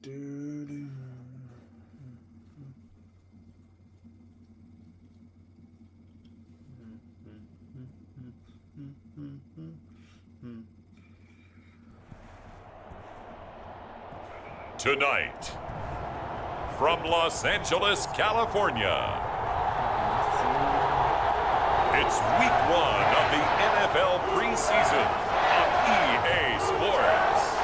Tonight, from Los Angeles, California, it's week 1 of the NFL preseason on EA Sports.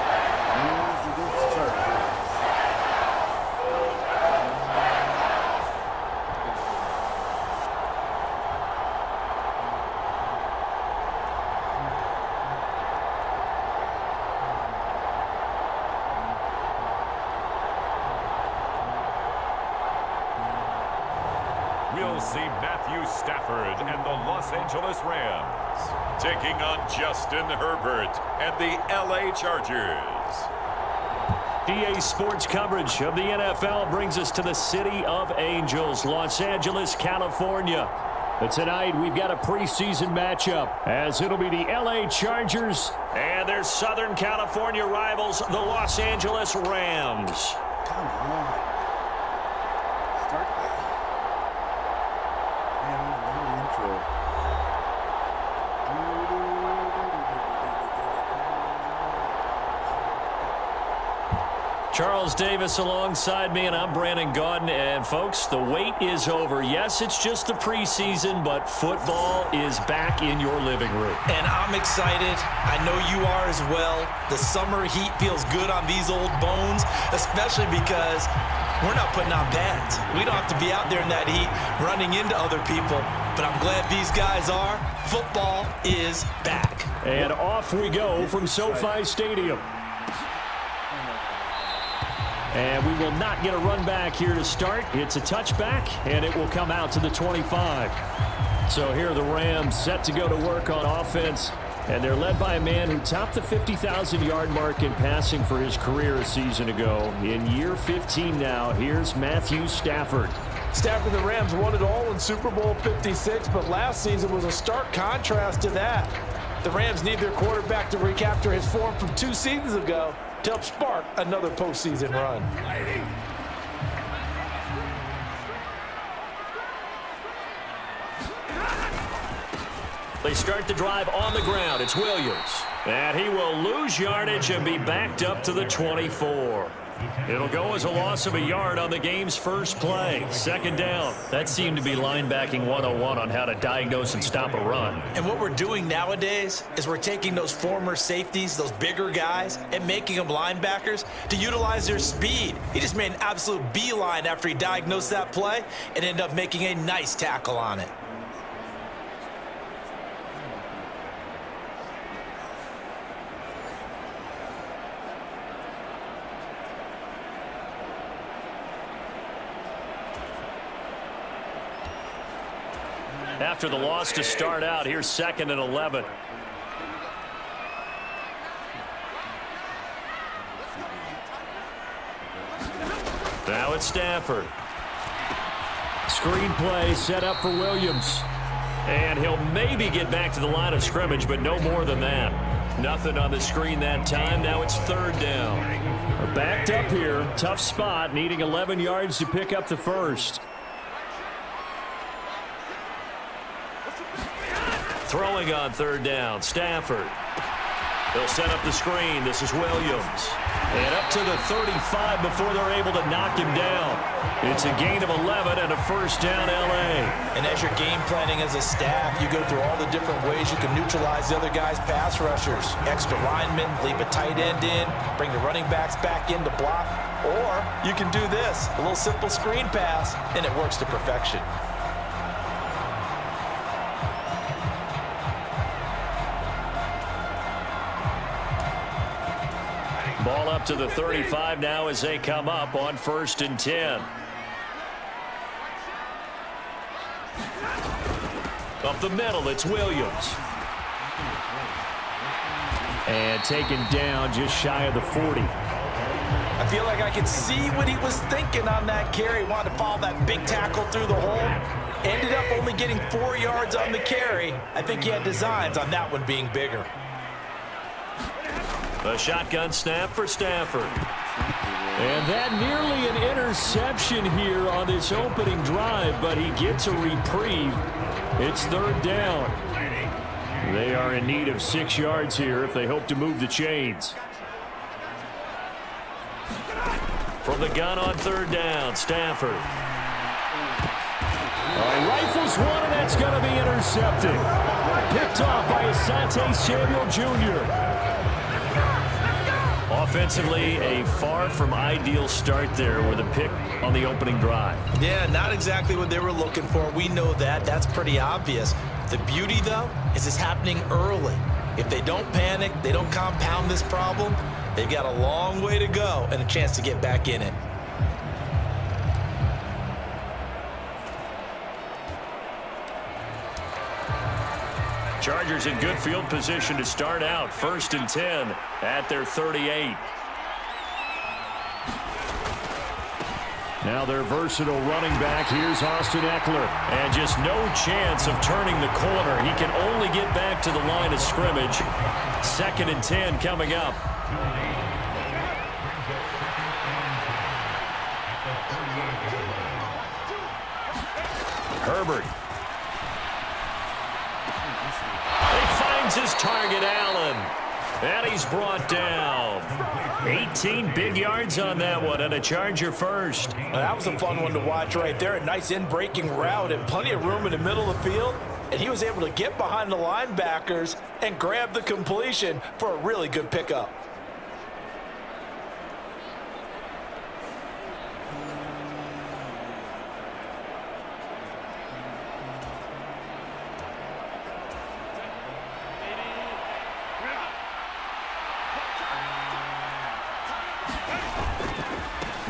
We'll see Matthew Stafford and the Los Angeles Rams taking on Justin Herbert and the LA Chargers. EA Sports coverage of the NFL brings us to the City of Angels, Los Angeles, California. But tonight we've got a preseason matchup as it'll be the LA Chargers and their Southern California rivals, the Los Angeles Rams. Come on. Start that. Man, intro. Charles Davis alongside me, and I'm Brandon Gaudin. And, folks, the wait is over. Yes, it's just the preseason, but football is back in your living room. And I'm excited. I know you are as well. The summer heat feels good on these old bones, especially because we're not putting on pads. We don't have to be out there in that heat running into other people. But I'm glad these guys are. Football is back. And off we go from SoFi Stadium. And we will not get a run back here to start. It's a touchback, and it will come out to the 25. So here are the Rams set to go to work on offense. And they're led by a man who topped the 50,000-yard mark in passing for his career a season ago. In year 15 now, here's Matthew Stafford. Stafford and the Rams won it all in Super Bowl 56, but last season was a stark contrast to that. The Rams need their quarterback to recapture his form from 2 seasons ago to help spark another postseason run. They start the drive on the ground. It's Williams. And he will lose yardage and be backed up to the 24. It'll go as a loss of a yard on the game's first play. Second down. That seemed to be linebacking 101 on how to diagnose and stop a run. And what we're doing nowadays is we're taking those former safeties, those bigger guys, and making them linebackers to utilize their speed. He just made an absolute beeline after he diagnosed that play and ended up making a nice tackle on it. After the loss to start out, here's 2nd and 11. Now it's Stafford. Screen play set up for Williams. And he'll maybe get back to the line of scrimmage, but no more than that. Nothing on the screen that time. Now it's 3rd down. We're backed up here. Tough spot, needing 11 yards to pick up the first. Throwing on 3rd down, Stafford. They'll set up the screen. This is Williams. And up to the 35 before they're able to knock him down. It's a gain of 11 and a first down, LA. And as you're game planning as a staff, you go through all the different ways you can neutralize the other guy's pass rushers. Extra linemen, leave a tight end in, bring the running backs back in to block. Or you can do this, a little simple screen pass, and it works to perfection. Ball up to the 35 now as they come up on 1st and 10. Up the middle, it's Williams. And taken down just shy of the 40. I feel like I could see what he was thinking on that carry. Wanted to follow that big tackle through the hole. Ended up only getting 4 yards on the carry. I think he had designs on that one being bigger. A shotgun snap for Stafford. And that nearly an interception here on this opening drive, but he gets a reprieve. It's third down. They are in need of 6 yards here if they hope to move the chains. From the gun on third down, Stafford. Rifles one, and that's going to be intercepted. Picked off by Asante Samuel Jr. Offensively, a far from ideal start there with a pick on the opening drive. Yeah, not exactly what they were looking for. We know that. That's pretty obvious. The beauty, though, is it's happening early. If they don't panic, they don't compound this problem, they've got a long way to go and a chance to get back in it. Chargers in good field position to start out. 1st and 10 at their 38. Now their versatile running back. Here's Austin Eckler. And just no chance of turning the corner. He can only get back to the line of scrimmage. 2nd and 10 coming up. Herbert. His target, Allen. And he's brought down. 18 big yards on that one, and a Charger first. That was a fun one to watch right there. A nice in-breaking route and plenty of room in the middle of the field. And he was able to get behind the linebackers and grab the completion for a really good pickup.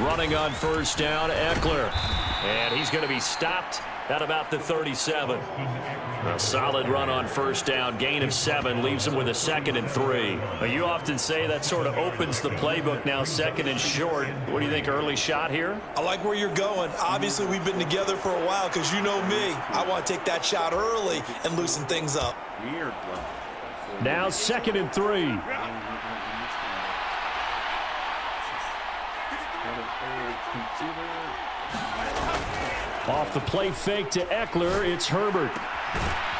Running on first down, Eckler. And he's going to be stopped at about the 37. A solid run on first down. Gain of 7 leaves him with a 2nd and 3. But you often say that sort of opens the playbook now, 2nd and short. What do you think, early shot here? I like where you're going. Obviously, we've been together for a while because you know me. I want to take that shot early and loosen things up. Now 2nd and 3. Off the play fake to Eckler, it's Herbert.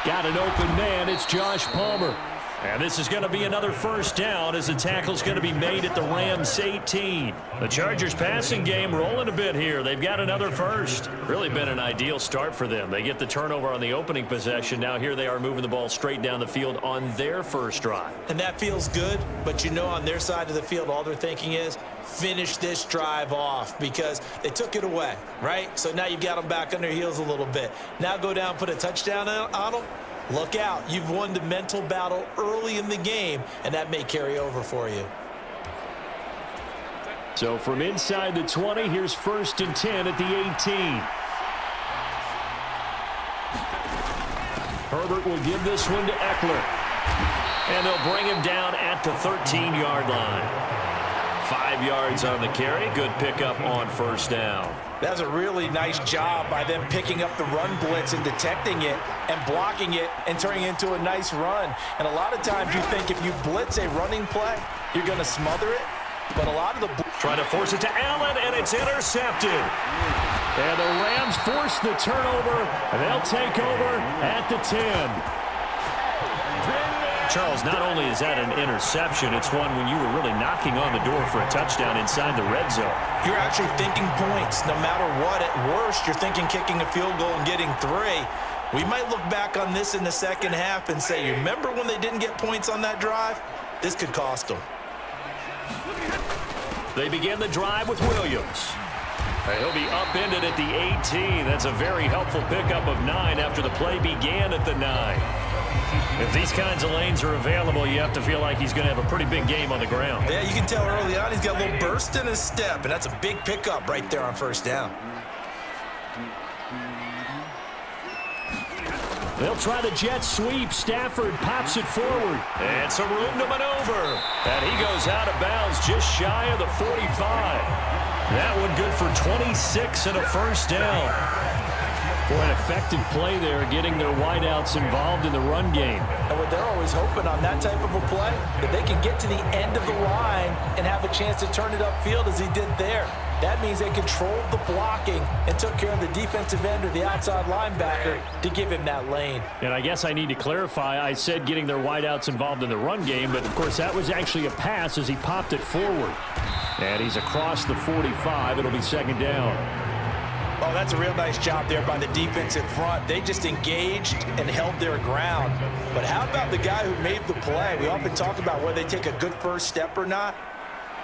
Got an open man, it's Josh Palmer. And this is going to be another first down as the tackle's going to be made at the Rams 18. The Chargers passing game rolling a bit here. They've got another first. Really been an ideal start for them. They get the turnover on the opening possession. Now here they are moving the ball straight down the field on their first drive. And that feels good, but you know on their side of the field all they're thinking is finish this drive off because they took it away, right? So now you've got them back on their heels a little bit. Now go down, put a touchdown on them. Look out. You've won the mental battle early in the game, and that may carry over for you. So from inside the 20, here's 1st and 10 at the 18. Herbert will give this one to Eckler. And they'll bring him down at the 13-yard line. 5 yards on the carry. Good pickup on first down. That's a really nice job by them picking up the run blitz and detecting it and blocking it and turning it into a nice run. And a lot of times you think if you blitz a running play, you're going to smother it. But a lot of the... Trying to force it to Allen, and it's intercepted. And the Rams force the turnover, and they'll take over at the 10. Charles, not only is that an interception, it's one when you were really knocking on the door for a touchdown inside the red zone. You're actually thinking points. No matter what, at worst, you're thinking kicking a field goal and getting 3. We might look back on this in the second half and say, you remember when they didn't get points on that drive? This could cost them. They begin the drive with Williams. He'll be upended at the 18. That's a very helpful pickup of 9 after the play began at the 9. If these kinds of lanes are available, you have to feel like he's going to have a pretty big game on the ground. Yeah, you can tell early on he's got a little burst in his step, and that's a big pickup right there on first down. They'll try the jet sweep. Stafford pops it forward. And some room to maneuver. And he goes out of bounds just shy of the 45. That one good for 26 and a first down. For an effective play there, getting their wideouts involved in the run game. And what they're always hoping on that type of a play, that they can get to the end of the line and have a chance to turn it upfield as he did there. That means they controlled the blocking and took care of the defensive end or the outside linebacker to give him that lane. And I guess I need to clarify, I said getting their wideouts involved in the run game, but of course that was actually a pass as he popped it forward. And he's across the 45. It'll be second down. Oh, that's a real nice job there by the defense in front. They just engaged and held their ground. But how about the guy who made the play? We often talk about whether they take a good first step or not.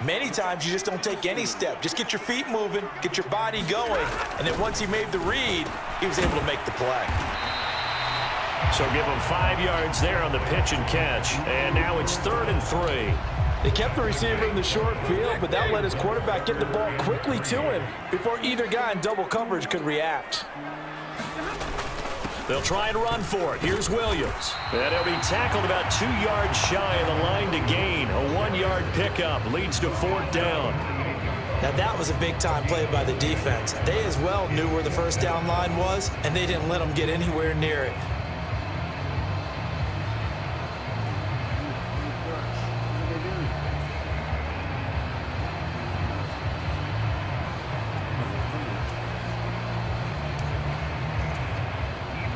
Many times you just don't take any step. Just get your feet moving, get your body going, and then once he made the read, he was able to make the play. So give him 5 yards there on the pitch and catch. And now it's 3rd and 3. They kept the receiver in the short field, but that let his quarterback get the ball quickly to him before either guy in double coverage could react. They'll try and run for it. Here's Williams. And he'll be tackled about 2 yards shy of the line to gain. A 1-yard pickup leads to 4th down. Now that was a big-time play by the defense. They as well knew where the first down line was, and they didn't let them get anywhere near it.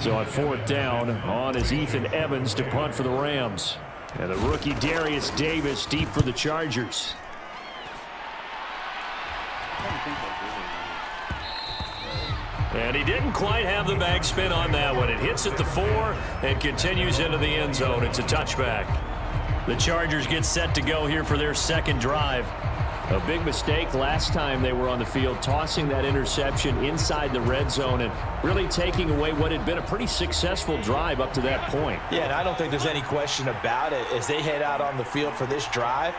So on 4th down, on is Ethan Evans to punt for the Rams. And the rookie Darius Davis deep for the Chargers. And he didn't quite have the backspin on that one. It hits at the 4 and continues into the end zone. It's a touchback. The Chargers get set to go here for their second drive. A big mistake last time they were on the field, tossing that interception inside the red zone and really taking away what had been a pretty successful drive up to that point. Yeah, and I don't think there's any question about it. As they head out on the field for this drive,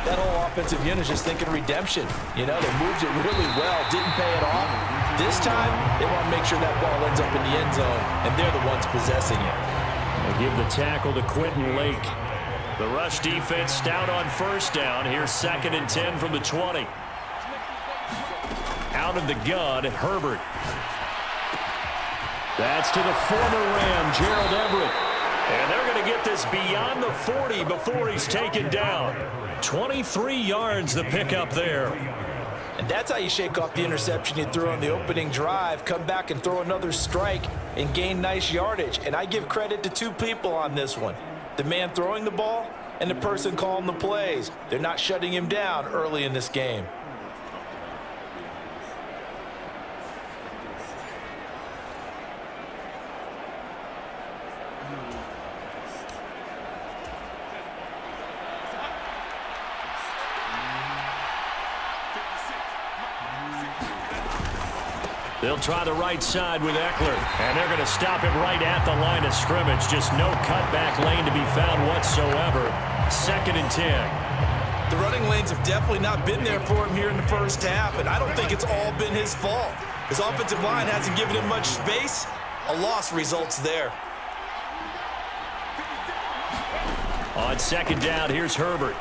that whole offensive unit is just thinking redemption. You know, they moved it really well, didn't pay it off. This time, they want to make sure that ball ends up in the end zone, and they're the ones possessing it. They give the tackle to Quentin Lake. The rush defense stout on first down. Here's 2nd and 10 from the 20. Out of the gun, Herbert. That's to the former Ram, Gerald Everett. And they're going to get this beyond the 40 before he's taken down. 23 yards the pickup there. And that's how you shake off the interception you threw on the opening drive, come back and throw another strike and gain nice yardage. And I give credit to 2 people on this one. The man throwing the ball and the person calling the plays. They're not shutting him down early in this game. They'll try the right side with Eckler, and they're going to stop him right at the line of scrimmage. Just no cutback lane to be found whatsoever. 2nd and 10. The running lanes have definitely not been there for him here in the first half, and I don't think it's all been his fault. His offensive line hasn't given him much space. A loss results there. On 2nd down, here's Herbert.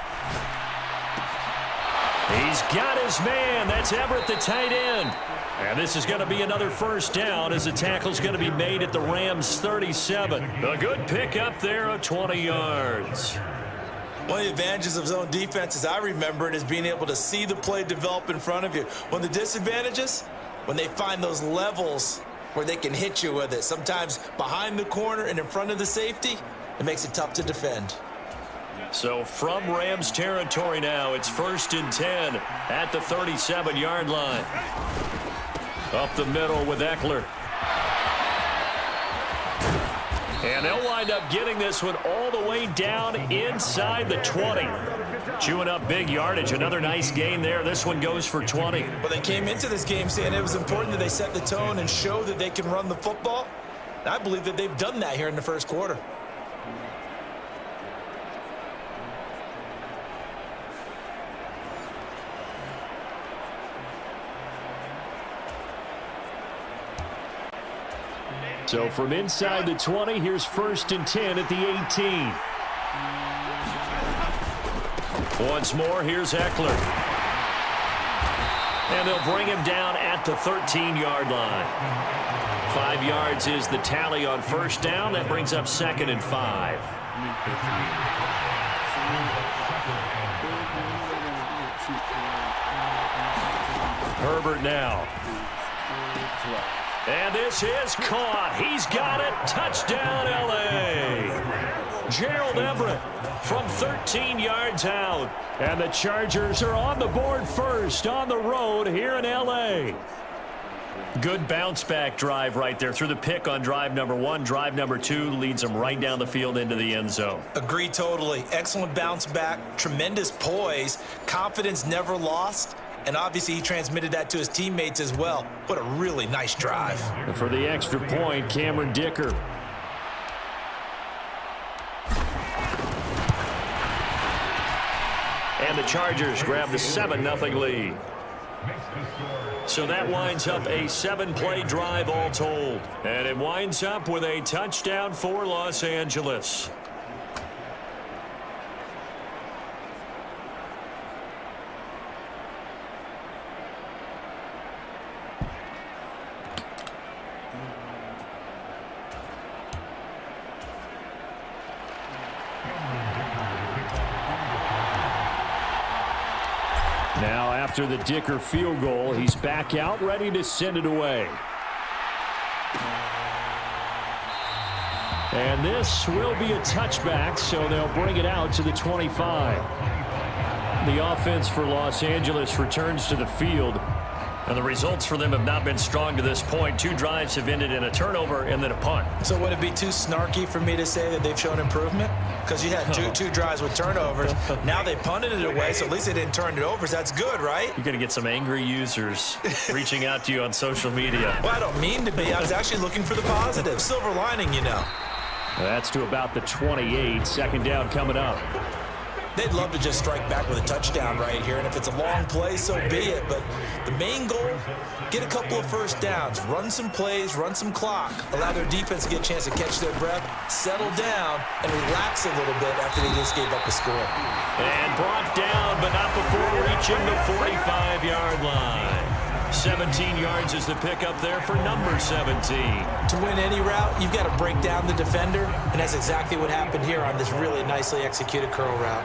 He's got his man. That's Everett, the tight end. And this is going to be another first down as the tackle's going to be made at the Rams' 37. A good pickup there of 20 yards. One of the advantages of zone defense, as I remember it, is being able to see the play develop in front of you. One of the disadvantages, when they find those levels where they can hit you with it, sometimes behind the corner and in front of the safety, it makes it tough to defend. So from Rams territory now, it's 1st and 10 at the 37-yard line. Up the middle with Eckler. And they'll wind up getting this one all the way down inside the 20. Chewing up big yardage. Another nice gain there. This one goes for 20. Well, they came into this game saying it was important that they set the tone and show that they can run the football. And I believe that they've done that here in the first quarter. So from inside the 20, here's 1st and 10 at the 18. Once more, here's Eckler. And they'll bring him down at the 13-yard line. 5 yards is the tally on first down. That brings up 2nd and 5. Herbert now. And this is caught. He's got it. Touchdown, L.A. Gerald Everett from 13 yards out. And the Chargers are on the board first on the road here in L.A. Good bounce-back drive right there through the pick on drive number 1. Drive number 2 leads them right down the field into the end zone. Agree totally. Excellent bounce back, tremendous poise, confidence never lost, and obviously he transmitted that to his teammates as well. What a really nice drive. And for the extra point, Cameron Dicker. And the Chargers grab the 7-0 lead. So that winds up a 7-play drive all told. And it winds up with a touchdown for Los Angeles. Now, after the Dicker field goal, he's back out, ready to send it away. And this will be a touchback, so they'll bring it out to the 25. The offense for Los Angeles returns to the field, and the results for them have not been strong to this point. 2 drives have ended in a turnover and then a punt. So would it be too snarky for me to say that they've shown improvement? Because you had two drives with turnovers. Now they punted it away, so at least they didn't turn it over. So that's good, right? You're going to get some angry users reaching out to you on social media. Well, I don't mean to be. I was actually looking for the positive. Silver lining, you know. That's to about the 28. 2nd down coming up. They'd love to just strike back with a touchdown right here, and if it's a long play, so be it. But the main goal, get a couple of first downs, run some plays, run some clock, allow their defense to get a chance to catch their breath, settle down, and relax a little bit after they just gave up a score. And brought down, but not before reaching the 45-yard line. 17 yards is the pickup there for number 17. To win any route, you've got to break down the defender, and that's exactly what happened here on this really nicely executed curl route.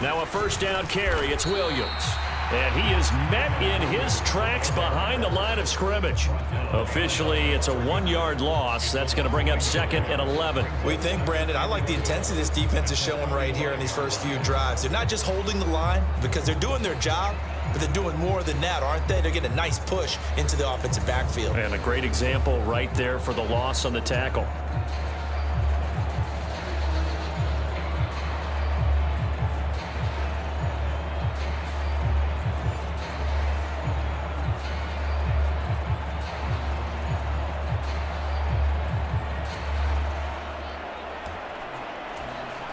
Now a first down carry. It's Williams. And he is met in his tracks behind the line of scrimmage. Officially, it's a 1-yard loss. That's going to bring up 2nd and 11. What do you think, Brandon? I like the intensity this defense is showing right here in these first few drives. They're not just holding the line because they're doing their job, but they're doing more than that, aren't they? They're getting a nice push into the offensive backfield. And a great example right there for the loss on the tackle.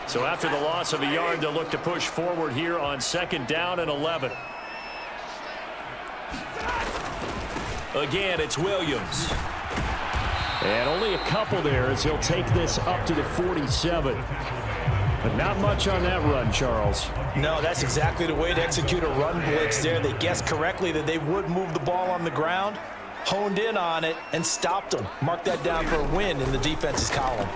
So after the loss of a yard, they'll look to push forward here on 2nd down and 11. Again, it's Williams. And only a couple there as he'll take this up to the 47. But not much on that run, Charles. No, that's exactly the way to execute a run blitz there. They guessed correctly that they would move the ball on the ground, honed in on it, and stopped them. Mark that down for a win in the defense's column.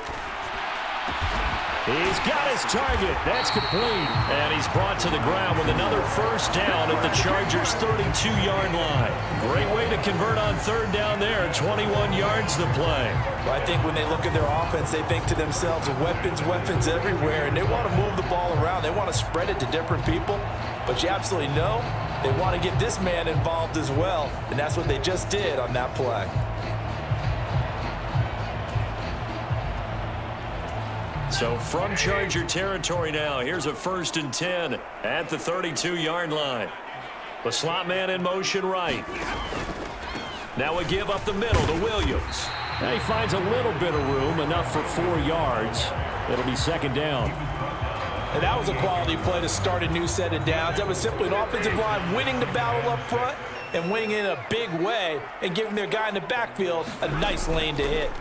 He's got his target. That's complete. And he's brought to the ground with another first down at the Chargers' 32-yard line. Great way to convert on 3rd down there. 21 yards to play. Well, I think when they look at their offense, they think to themselves, weapons, weapons everywhere, and they want to move the ball around. They want to spread it to different people. But you absolutely know they want to get this man involved as well, and that's what they just did on that play. So from Charger territory now, here's a 1st and 10 at the 32-yard line. The slot man in motion right. Now a give up the middle to Williams. Now he finds a little bit of room, enough for 4 yards. It'll be second down. And that was a quality play to start a new set of downs. That was simply an offensive line winning the battle up front and winning in a big way and giving their guy in the backfield a nice lane to hit.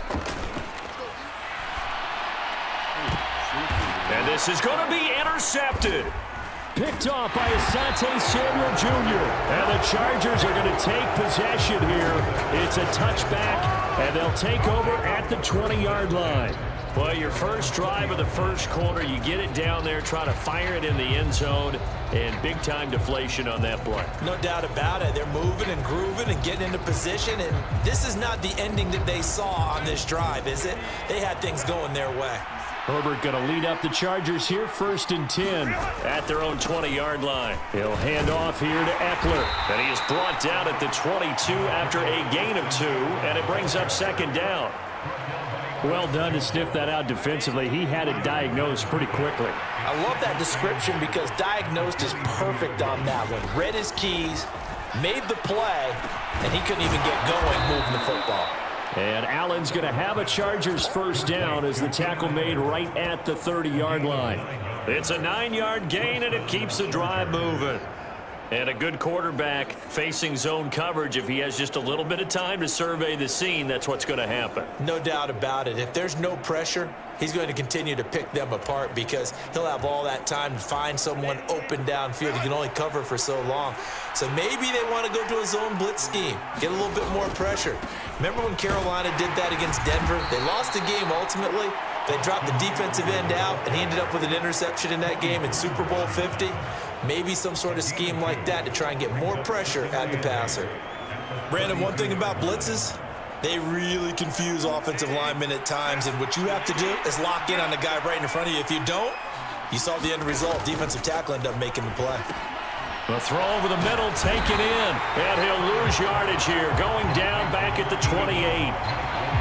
And this is going to be intercepted. Picked off by Asante Samuel Jr. And the Chargers are going to take possession here. It's a touchback, and they'll take over at the 20-yard line. Well, your first drive of the first quarter, you get it down there, try to fire it in the end zone, and big-time deflation on that play. No doubt about it. They're moving and grooving and getting into position, and this is not the ending that they saw on this drive, is it? They had things going their way. Herbert going to lead up the Chargers here, 1st and 10 at their own 20-yard line. He'll hand off here to Eckler, and he is brought down at the 22 after a gain of 2, and it brings up second down. Well done to sniff that out defensively. He had it diagnosed pretty quickly. I love that description because diagnosed is perfect on that one. Read his keys, made the play, and he couldn't even get going moving the football. And Allen's going to have a Chargers first down as the tackle made right at the 30-yard line. It's a 9-yard gain, and it keeps the drive moving. And a good quarterback facing zone coverage. If he has just a little bit of time to survey the scene, that's what's going to happen. No doubt about it. If there's no pressure, he's going to continue to pick them apart because he'll have all that time to find someone open downfield. He can only cover for so long. So maybe they want to go to a zone blitz scheme, get a little bit more pressure. Remember when Carolina did that against Denver? They lost the game ultimately. They dropped the defensive end out, and he ended up with an interception in that game in Super Bowl 50. Maybe some sort of scheme like that to try and get more pressure at the passer. Brandon, one thing about blitzes, they really confuse offensive linemen at times, and what you have to do is lock in on the guy right in front of you. If you don't, you saw the end result. Defensive tackle ended up making the play. The throw over the middle, taken in, and he'll lose yardage here, going down back at the 28.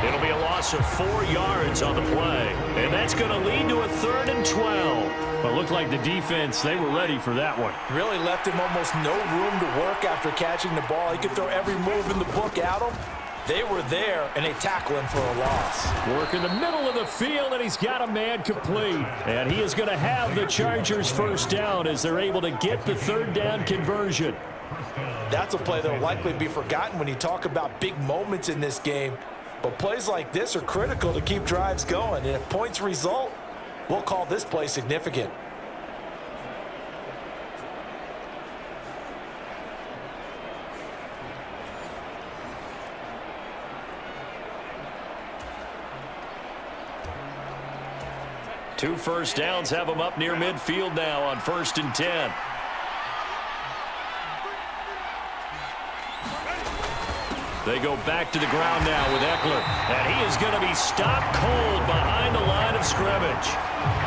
It'll be a loss of 4 yards on the play, and that's going to lead to a 3rd and 12. But it looked like the defense, they were ready for that one. Really left him almost no room to work after catching the ball. He could throw every move in the book at him. They were there, and they tackle him for a loss. Work in the middle of the field, and he's got a man complete. And he is going to have the Chargers first down as they're able to get the 3rd down conversion. That's a play that will likely be forgotten when you talk about big moments in this game. But plays like this are critical to keep drives going. And if points result, we'll call this play significant. Two first downs have them up near midfield now on 1st and 10. They go back to the ground now with Eckler. And he is going to be stopped cold behind the line of scrimmage.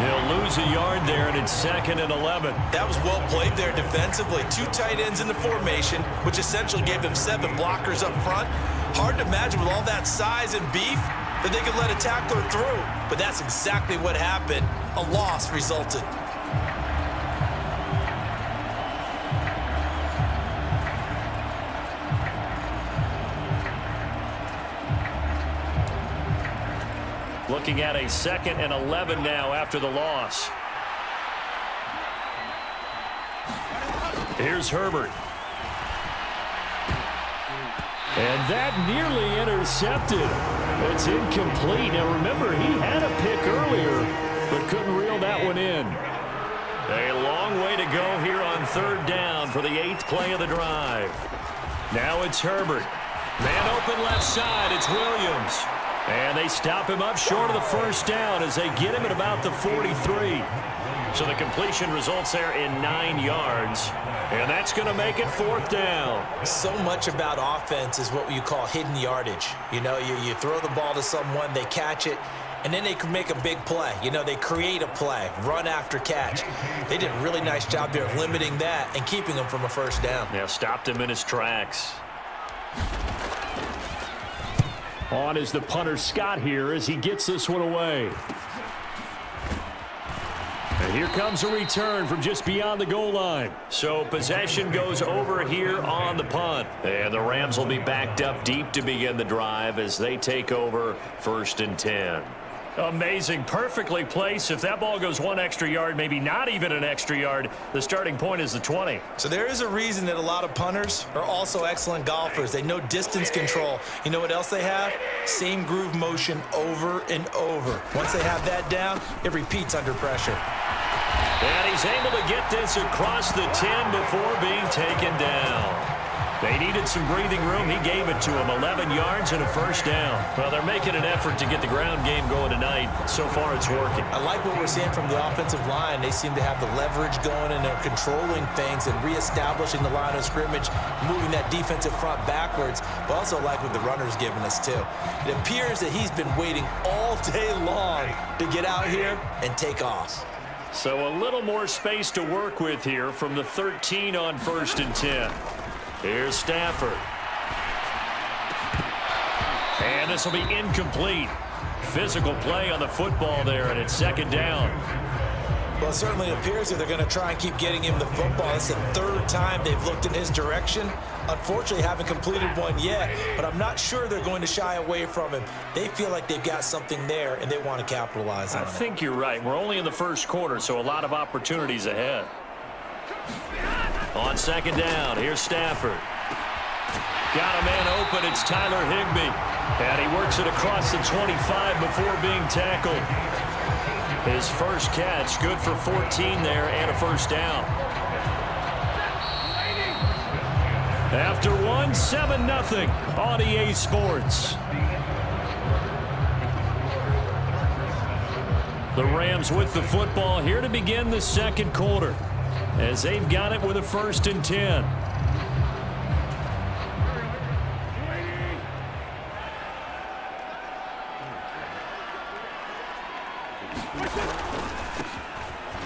He'll lose a yard there, and it's 2nd and 11. That was well played there defensively. 2 tight ends in the formation, which essentially gave them 7 blockers up front. Hard to imagine with all that size and beef that they could let a tackler through. But that's exactly what happened. A loss resulted. Looking at a 2nd and 11 now after the loss. Here's Herbert. And that nearly intercepted. It's incomplete. Now remember, he had a pick earlier, but couldn't reel that one in. A long way to go here on 3rd down for the 8th play of the drive. Now it's Herbert. Man open left side. It's Williams. And they stop him up short of the first down as they get him at about the 43. So the completion results there in 9 yards. And that's going to make it 4th down. So much about offense is what you call hidden yardage. You know, you throw the ball to someone, they catch it, and then they can make a big play. You know, they create a play, run after catch. They did a really nice job there of limiting that and keeping him from a first down. Yeah, stopped him in his tracks. On is the punter Scott here as he gets this one away. And here comes a return from just beyond the goal line. So possession goes over here on the punt. And the Rams will be backed up deep to begin the drive as they take over 1st and 10. Amazing. Perfectly placed. If that ball goes one extra yard, maybe not even an extra yard, the starting point is the 20. So there is a reason that a lot of punters are also excellent golfers. They know distance control. You know what else they have? Same groove motion over and over. Once they have that down, it repeats under pressure. And he's able to get this across the 10 before being taken down. They needed some breathing room. He gave it to them. 11 yards and a first down. Well, they're making an effort to get the ground game going tonight. So far, it's working. I like what we're seeing from the offensive line. They seem to have the leverage going, and they're controlling things and reestablishing the line of scrimmage, moving that defensive front backwards. But also like what the runner's giving us, too. It appears that he's been waiting all day long to get out here and take off. So a little more space to work with here from the 13 on 1st and 10. Here's Stafford. And this will be incomplete. Physical play on the football there, and it's 2nd down. Well, it certainly appears that they're going to try and keep getting him the football. It's the 3rd time they've looked in his direction. Unfortunately, haven't completed one yet, but I'm not sure they're going to shy away from him. They feel like they've got something there, and they want to capitalize on it. I think you're right. We're only in the 1st quarter, so a lot of opportunities ahead. On 2nd down, here's Stafford. Got a man open. It's Tyler Higbee. And he works it across the 25 before being tackled. His first catch, good for 14 there and a first down. After 7-0 on EA Sports. The Rams with the football here to begin the 2nd quarter, as they've got it with a 1st and 10.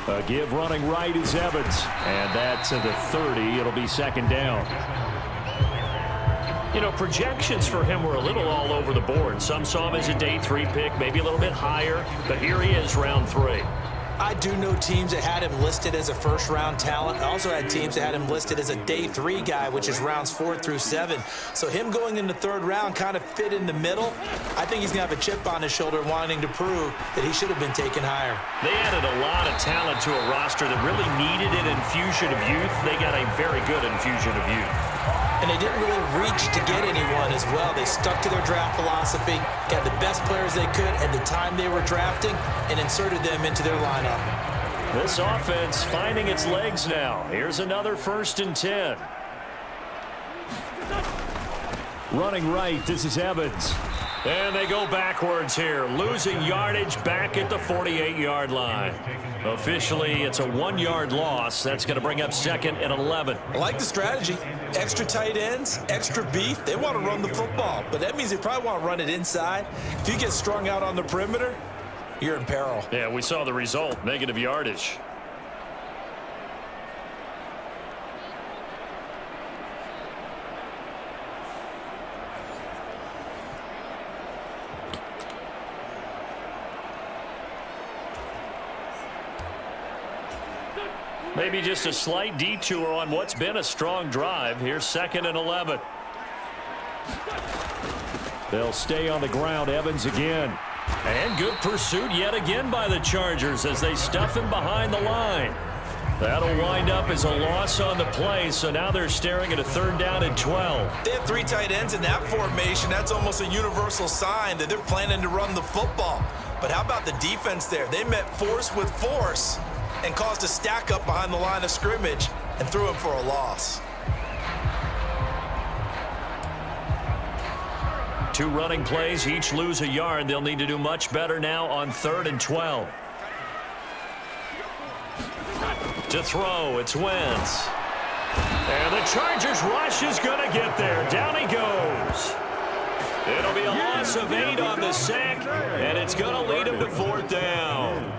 A give running right is Evans, and that's to the 30. It'll be 2nd down. You know, projections for him were a little all over the board. Some saw him as a day 3 pick, maybe a little bit higher, but here he is, round 3. I do know teams that had him listed as a first-round talent. I also had teams that had him listed as a day 3 guy, which is rounds 4 through 7. So him going in the 3rd round kind of fit in the middle. I think he's going to have a chip on his shoulder wanting to prove that he should have been taken higher. They added a lot of talent to a roster that really needed an infusion of youth. They got a very good infusion of youth. And they didn't really reach to get anyone as well. They stuck to their draft philosophy, got the best players they could at the time they were drafting, and inserted them into their lineup. This offense finding its legs now. Here's another 1st and 10. Running right, this is Evans. And they go backwards here, losing yardage back at the 48-yard line. Officially, it's a 1-yard loss. That's going to bring up 2nd and 11. I like the strategy. Extra tight ends, extra beef. They want to run the football, but that means they probably want to run it inside. If you get strung out on the perimeter, you're in peril. Yeah, we saw the result, negative yardage. Maybe just a slight detour on what's been a strong drive. Here's 2nd and 11. They'll stay on the ground. Evans again. And good pursuit yet again by the Chargers as they stuff him behind the line. That'll wind up as a loss on the play, so now they're staring at a 3rd down and 12. They have 3 tight ends in that formation. That's almost a universal sign that they're planning to run the football. But how about the defense there? They met force with force and caused a stack up behind the line of scrimmage and threw him for a loss. 2 running plays, each lose a yard. They'll need to do much better now on 3rd and 12. To throw, it's Wentz. And the Chargers rush is going to get there. Down he goes. It'll be a loss of 8 on the sack, and it's going to lead him to 4th down.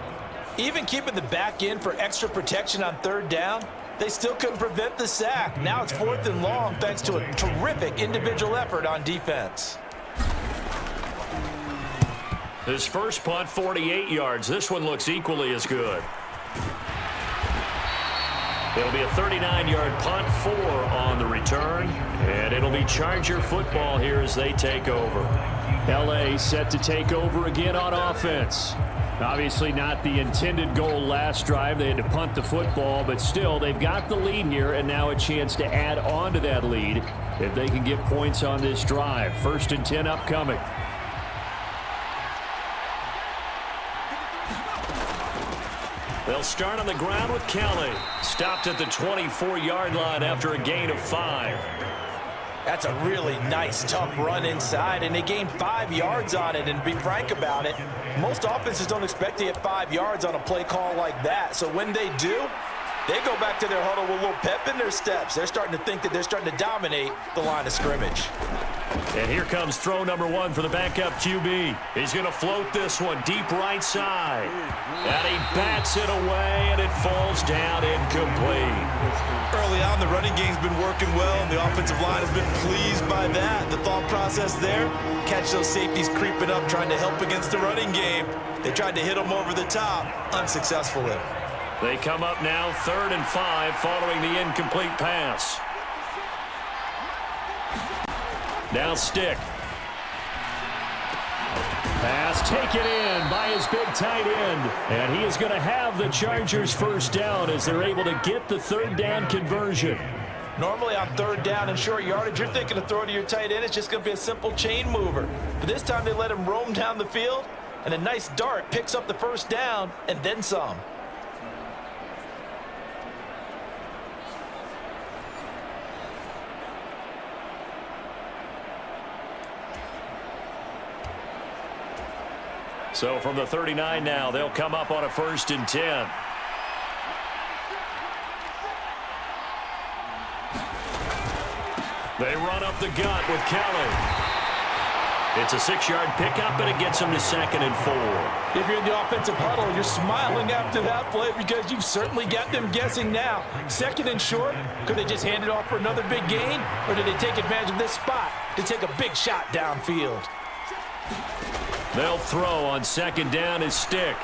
Even keeping the back end for extra protection on 3rd down, they still couldn't prevent the sack. Now it's 4th and long thanks to a terrific individual effort on defense. His first punt, 48 yards. This one looks equally as good. It'll be a 39-yard punt, 4 on the return, and it'll be Charger football here as they take over. LA set to take over again on offense. Obviously not the intended goal last drive. They had to punt the football, but still they've got the lead here and now a chance to add on to that lead if they can get points on this drive. 1st and 10 upcoming. They'll start on the ground with Kelly. Stopped at the 24-yard line after a gain of 5. That's a really nice, tough run inside, and they gained 5 yards on it. And to be frank about it, most offenses don't expect to get 5 yards on a play call like that. So when they do, they go back to their huddle with a little pep in their steps. They're starting to think that they're starting to dominate the line of scrimmage. And here comes throw number 1 for the backup QB. He's going to float this one deep right side. And he bats it away, and it falls down incomplete. Early on, the running game's been working well, and the offensive line has been pleased by that. The thought process there, catch those safeties creeping up, trying to help against the running game. They tried to hit them over the top, unsuccessfully. They come up now 3rd and 5 following the incomplete pass. Now Stick. Pass taken in by his big tight end. And he is going to have the Chargers first down as they're able to get the 3rd down conversion. Normally on 3rd down and short yardage, you're thinking to throw to your tight end. It's just going to be a simple chain mover. But this time they let him roam down the field, and a nice dart picks up the first down and then some. So from the 39 now, they'll come up on a 1st and 10. They run up the gut with Kelly. It's a 6-yard pickup, and it gets them to 2nd and 4. If you're in the offensive huddle, you're smiling after that play because you've certainly got them guessing now. 2nd and short, could they just hand it off for another big gain? Or did they take advantage of this spot to take a big shot downfield? They'll throw on 2nd down his Stick.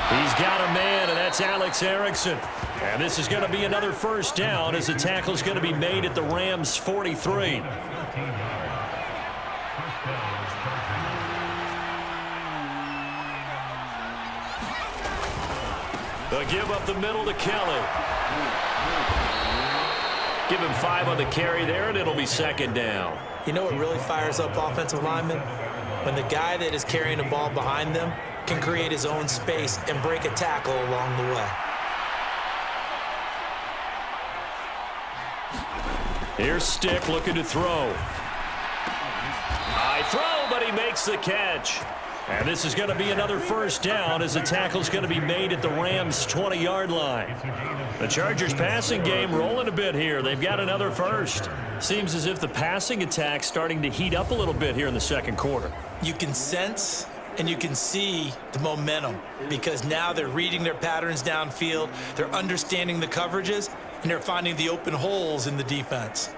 He's got a man, and that's Alex Erickson. And this is going to be another first down as the tackle is going to be made at the Rams' 43. They'll give up the middle to Kelly. Give him 5 on the carry there, and it'll be 2nd down. You know what really fires up offensive linemen? When the guy that is carrying the ball behind them can create his own space and break a tackle along the way. Here's Stick looking to throw. High throw, but he makes the catch. And this is going to be another first down as the tackle's going to be made at the Rams' 20-yard line. The Chargers passing game rolling a bit here. They've got another first. Seems as if the passing attack's starting to heat up a little bit here in the 2nd quarter. You can sense and you can see the momentum because now they're reading their patterns downfield, they're understanding the coverages, and they're finding the open holes in the defense.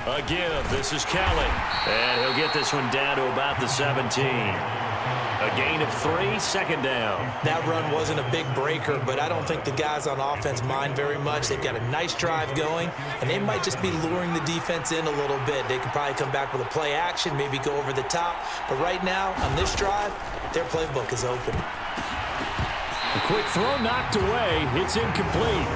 Again, this is Kelly. And he'll get this one down to about the 17. A gain of 3, 2nd down. That run wasn't a big breaker, but I don't think the guys on offense mind very much. They've got a nice drive going, and they might just be luring the defense in a little bit. They could probably come back with a play action, maybe go over the top. But right now, on this drive, their playbook is open. A quick throw knocked away. It's incomplete.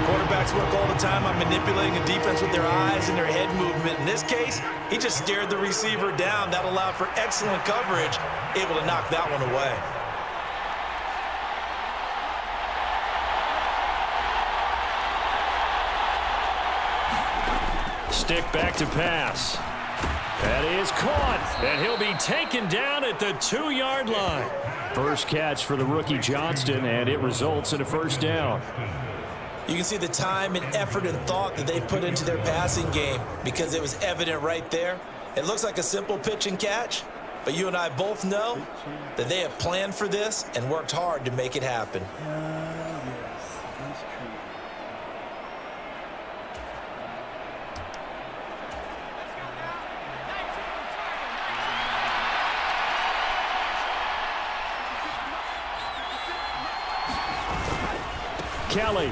Quarterbacks work all the time on manipulating a defense with their eyes and their head movement. In this case, he just stared the receiver down. That allowed for excellent coverage, able to knock that one away. Stick back to pass. That is caught, and he'll be taken down at the 2-yard line. First catch for the rookie Johnston, and it results in a first down. You can see the time and effort and thought that they put into their passing game because it was evident right there. It looks like a simple pitch and catch, but you and I both know that they have planned for this and worked hard to make it happen. Yes, that's true. Kelly.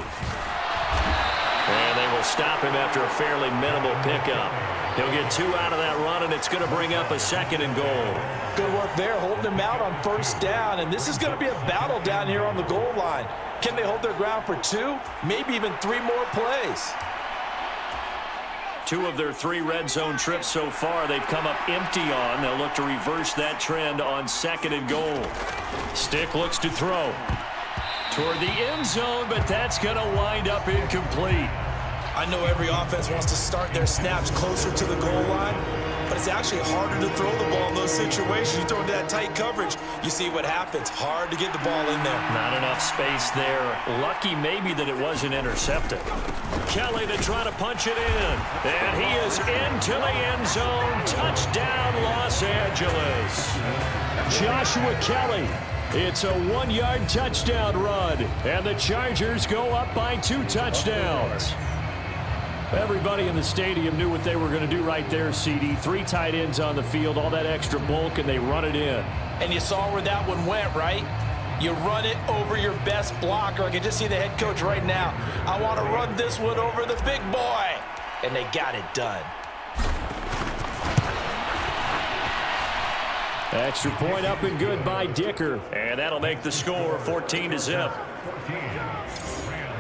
And they will stop him after a fairly minimal pickup. He'll get 2 out of that run, and it's going to bring up a 2nd and goal. Good work there, holding him out on 1st down, and this is going to be a battle down here on the goal line. Can they hold their ground for 2, maybe even 3 more plays? 2 of their 3 red zone trips so far they've come up empty on. They'll look to reverse that trend on 2nd and goal. Stick looks to throw toward the end zone, but that's going to wind up incomplete. I know every offense wants to start their snaps closer to the goal line, but it's actually harder to throw the ball in those situations. You throw into that tight coverage, you see what happens. Hard to get the ball in there. Not enough space there. Lucky maybe that it wasn't intercepted. Kelly to try to punch it in. And he is into the end zone. Touchdown, Los Angeles. Joshua Kelly. It's a 1-yard touchdown run. And the Chargers go up by 2 touchdowns. Everybody in the stadium knew what they were going to do right there, CD. 3 tight ends on the field, all that extra bulk, and they run it in. And you saw where that one went, right? You run it over your best blocker. I can just see the head coach right now. I want to run this one over the big boy. And they got it done. Extra point up and good by Dicker. And that'll make the score 14-0.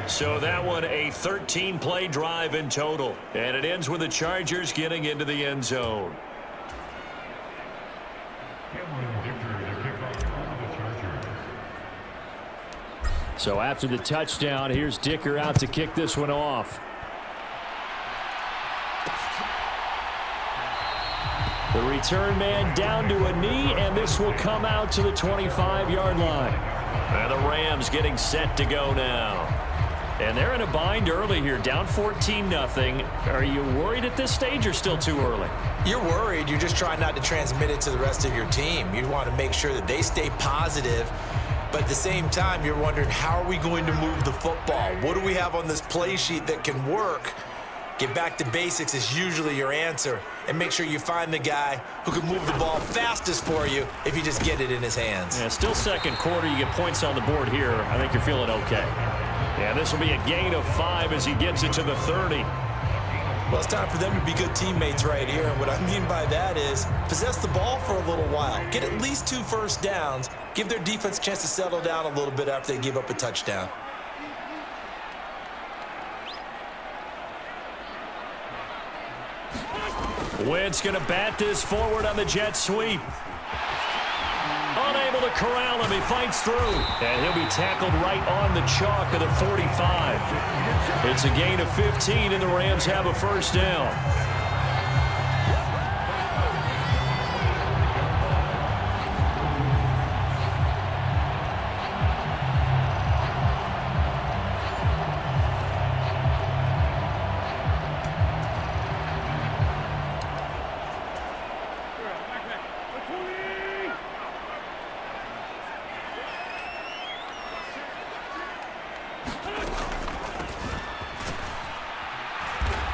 So that one a 13-play drive in total. And it ends with the Chargers getting into the end zone. So after the touchdown, here's Dicker out to kick this one off. The return man down to a knee, and this will come out to the 25-yard line. And the Rams getting set to go now. And they're in a bind early here, down 14-0. Are you worried at this stage or still too early? You're worried. You're just trying not to transmit it to the rest of your team. You want to make sure that they stay positive. But at the same time, you're wondering, how are we going to move the football? What do we have on this play sheet that can work? Get back to basics is usually your answer. And make sure you find the guy who can move the ball fastest for you if you just get it in his hands. Yeah, still second quarter. You get points on the board here. I think you're feeling okay. Yeah, this will be a gain of 5 as he gets it to the 30. Well, it's time for them to be good teammates right here. And what I mean by that is possess the ball for a little while. Get at least 2 first downs. Give their defense a chance to settle down a little bit after they give up a touchdown. Wentz going to bat this forward on the jet sweep. Unable to corral him. He fights through. And he'll be tackled right on the chalk of the 45. It's a gain of 15, and the Rams have a first down.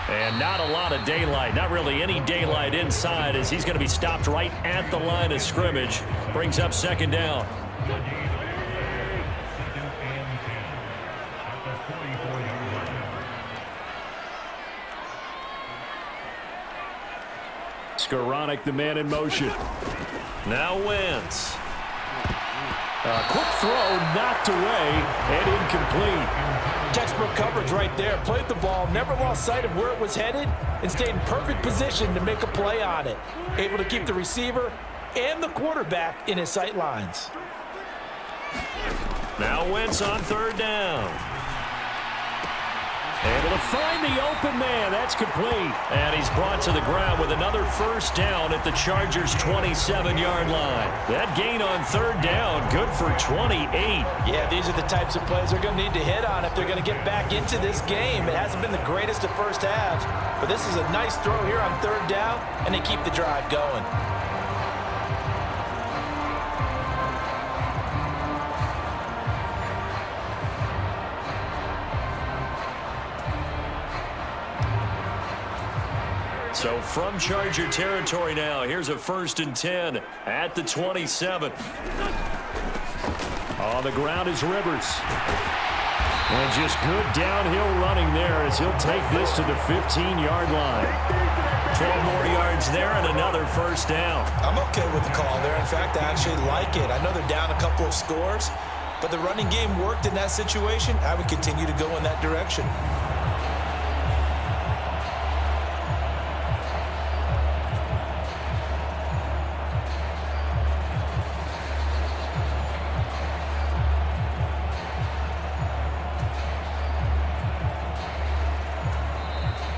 And not a lot of daylight, not really any daylight inside, as he's going to be stopped right at the line of scrimmage. Brings up second down. Skoranek, the man in motion. Now Wentz. A quick throw, knocked away, and incomplete. Textbook coverage right there. Played the ball, never lost sight of where it was headed, and stayed in perfect position to make a play on it. Able to keep the receiver and the quarterback in his sight lines. Now Wentz on third down. Able to find the open man. That's complete. And he's brought to the ground with another first down at the Chargers' 27-yard line. That gain on third down, good for 28. Yeah, these are the types of plays they're going to need to hit on if they're going to get back into this game. It hasn't been the greatest of first halves, but this is a nice throw here on third down, and they keep the drive going. So from Charger territory now, here's a 1st and 10 at the 27. On the ground is Rivers. And just good downhill running there as he'll take this to the 15-yard line. 12 more yards there and another first down. I'm okay with the call there. In fact, I actually like it. I know they're down a couple of scores, but the running game worked in that situation. I would continue to go in that direction.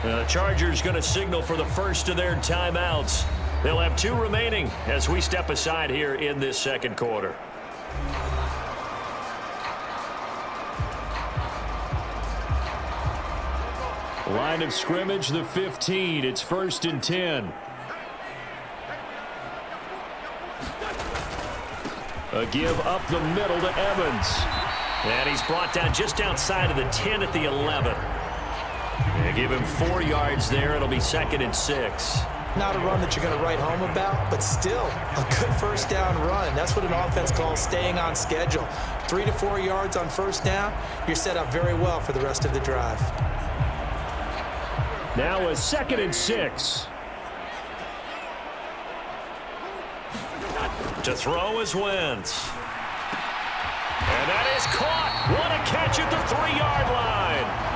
The Chargers going to signal for the first of their timeouts. They'll have 2 remaining as we step aside here in this second quarter. Line of scrimmage, the 15. It's 1st and 10. A give up the middle to Evans. And he's brought down just outside of the 10 at the 11. They give him 4 yards there. It'll be 2nd and 6. Not a run that you're going to write home about, but still a good first down run. That's what an offense calls staying on schedule. 3 to 4 yards on first down, you're set up very well for the rest of the drive. Now a 2nd and 6. To throw is Wentz. And that is caught. What a catch at the 3-yard line.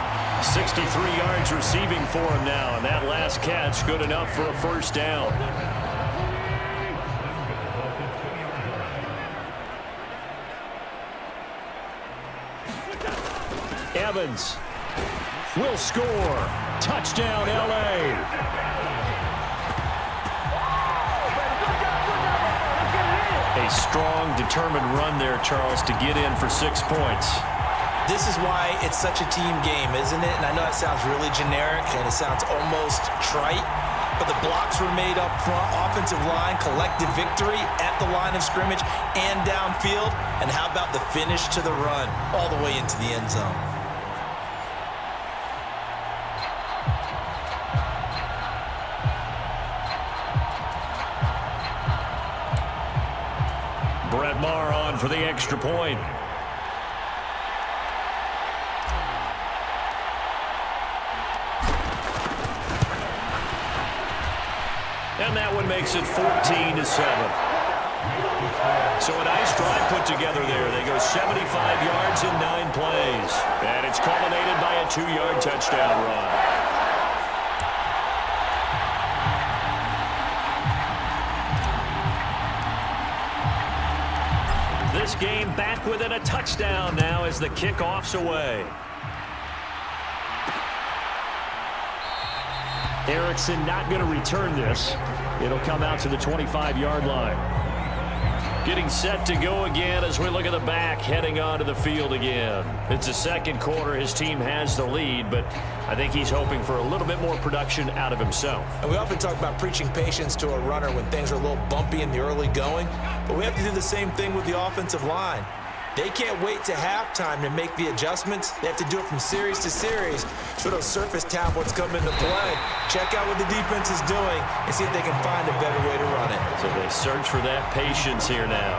63 yards receiving for him now, and that last catch good enough for a first down. Evans will score. Touchdown, L.A. A strong, determined run there, Charles, to get in for 6 points. This is why it's such a team game, isn't it? And I know it sounds really generic and it sounds almost trite, but the blocks were made up front, offensive line, collective victory at the line of scrimmage and downfield. And how about the finish to the run all the way into the end zone? Brett Maher on for the extra point. And that one makes it 14-7. So a nice drive put together there. They go 75 yards in 9 plays. And it's culminated by a 2-yard touchdown run. This game back within a touchdown now as the kickoff's away. Erickson not going to return this. It'll come out to the 25-yard line. Getting set to go again as we look at the back, heading onto the field again. It's the second quarter. His team has the lead, but I think he's hoping for a little bit more production out of himself. And we often talk about preaching patience to a runner when things are a little bumpy in the early going, but we have to do the same thing with the offensive line. They can't wait to halftime to make the adjustments. They have to do it from series to series so those surface tablets come into play. Check out what the defense is doing and see if they can find a better way to run it. So they search for that patience here now.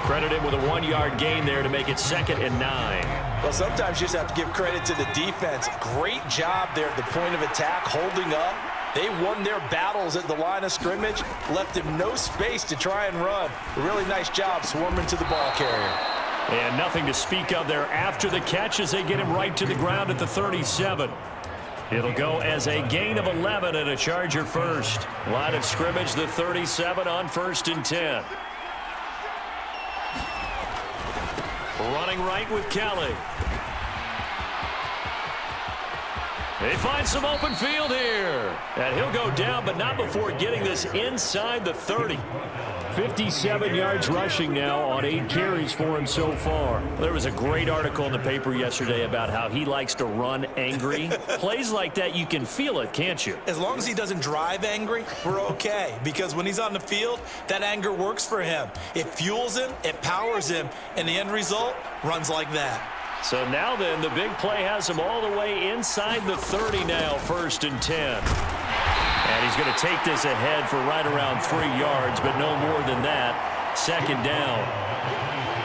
Credit him with a 1-yard gain there to make it 2nd and 9. Well, sometimes you just have to give credit to the defense. Great job there at the point of attack, holding up. They won their battles at the line of scrimmage, left him no space to try and run. A really nice job swarming to the ball carrier. And nothing to speak of there after the catch as they get him right to the ground at the 37. It'll go as a gain of 11 and a Charger first. Line of scrimmage, the 37 on 1st and 10. Running right with Kelly. They find some open field here. And he'll go down, but not before getting this inside the 30. 57 yards rushing now on 8 carries for him so far. There was a great article in the paper yesterday about how he likes to run angry. Plays like that, you can feel it, can't you? As long as he doesn't drive angry, we're okay. Because when he's on the field, that anger works for him. It fuels him, it powers him, and the end result runs like that. So now then, the big play has him all the way inside the 30 now, 1st and 10. And he's going to take this ahead for right around 3 yards, but no more than that. 2nd down.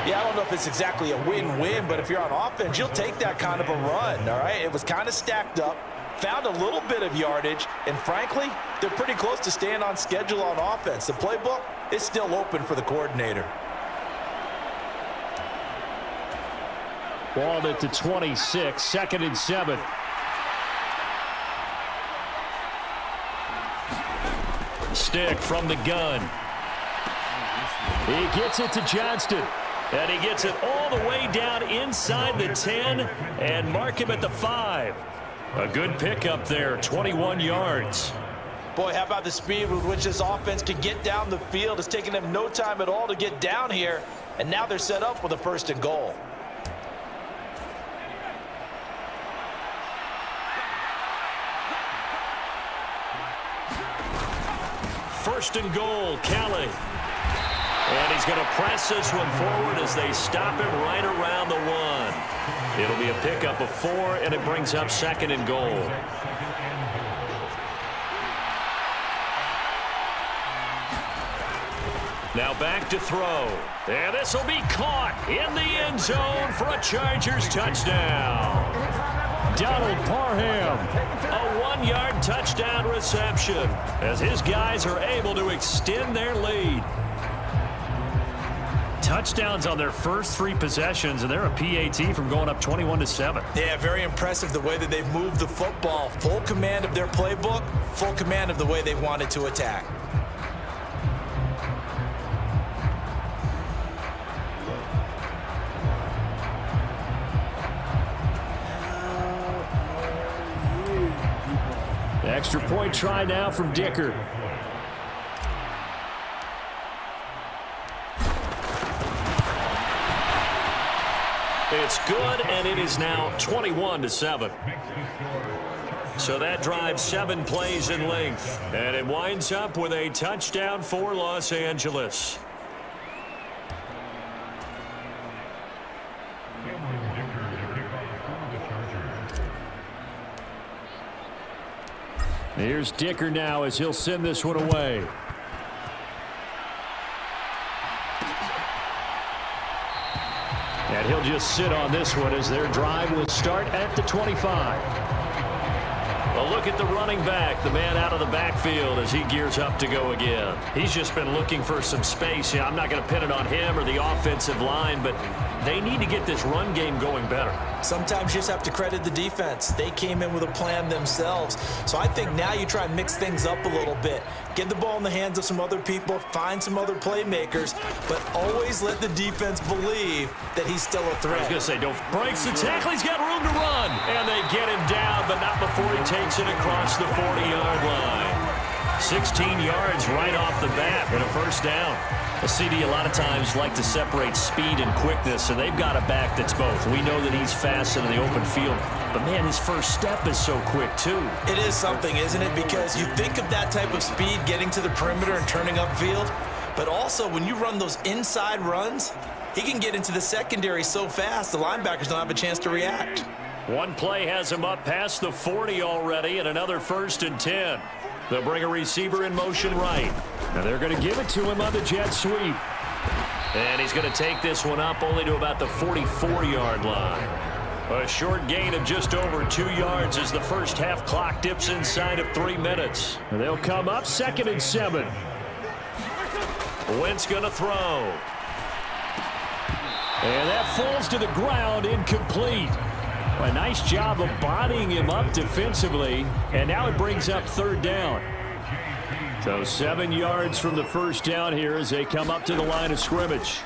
Yeah, I don't know if it's exactly a win-win, but if you're on offense, you'll take that kind of a run, all right? It was kind of stacked up, found a little bit of yardage, and frankly, they're pretty close to staying on schedule on offense. The playbook is still open for the coordinator. Ball at the 26, 2nd and 7. Stick from the gun. He gets it to Johnston. And he gets it all the way down inside the 10 and mark him at the 5. A good pickup there, 21 yards. Boy, how about the speed with which this offense can get down the field? It's taken them no time at all to get down here, and now they're set up with a 1st and goal. First and goal, Kelly. And he's going to press this one forward as they stop him right around the 1. It'll be a pickup of 4, and it brings up 2nd and goal. Now back to throw. And this will be caught in the end zone for a Chargers touchdown. Donald Parham, a 1-yard touchdown reception as his guys are able to extend their lead. Touchdowns on their first 3 possessions, and they're a PAT from going up 21-7. Yeah, very impressive the way that they've moved the football. Full command of their playbook, full command of the way they wanted to attack. Extra point try now from Dicker. It's good, and it is now 21-7. So that drives 7 plays in length, and it winds up with a touchdown for Los Angeles. Here's Dicker now as he'll send this one away. And he'll just sit on this one as their drive will start at the 25. A look at the running back, the man out of the backfield as he gears up to go again. He's just been looking for some space. Yeah, I'm not going to pin it on him or the offensive line, but they need to get this run game going better. Sometimes you just have to credit the defense. They came in with a plan themselves. So I think now you try and mix things up a little bit. Get the ball in the hands of some other people, find some other playmakers, but always let the defense believe that he's still a threat. I was going to say, don't breaks the tackle. He's got room to run. And they get him down, but not before he takes it across the 40-yard line. 16 yards right off the bat and a 1st down. A CD a lot of times like to separate speed and quickness, and they've got a back that's both. We know that he's fast in the open field, but man, his first step is so quick too. It is something, isn't it? Because you think of that type of speed getting to the perimeter and turning upfield, but also when you run those inside runs, he can get into the secondary so fast the linebackers don't have a chance to react. One play has him up past the 40 already, and another 1st and 10. They'll bring a receiver in motion right. Now they're going to give it to him on the jet sweep. And he's going to take this one up only to about the 44-yard line. A short gain of just over 2 yards as the first half clock dips inside of 3 minutes. And they'll come up 2nd and 7. Wentz going to throw. And that falls to the ground, incomplete. A nice job of bodying him up defensively, and now it brings up 3rd down. So 7 yards from the 1st down here as they come up to the line of scrimmage.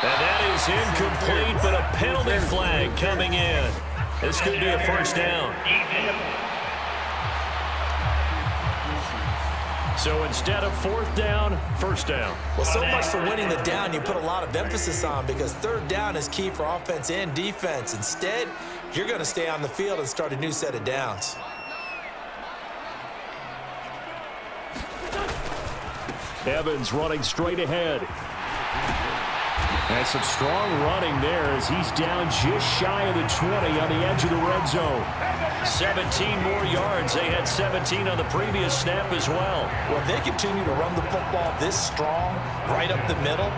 And that is incomplete, but a penalty flag coming in. This could be a 1st down. So instead of 4th down, 1st down. Well, so much for winning the down you put a lot of emphasis on, because 3rd down is key for offense and defense. Instead, you're going to stay on the field and start a new set of downs. Evans running straight ahead. And some strong running there as he's down just shy of the 20 on the edge of the red zone. 17 more yards. They had 17 on the previous snap as well. Well, if they continue to run the football this strong, right up the middle,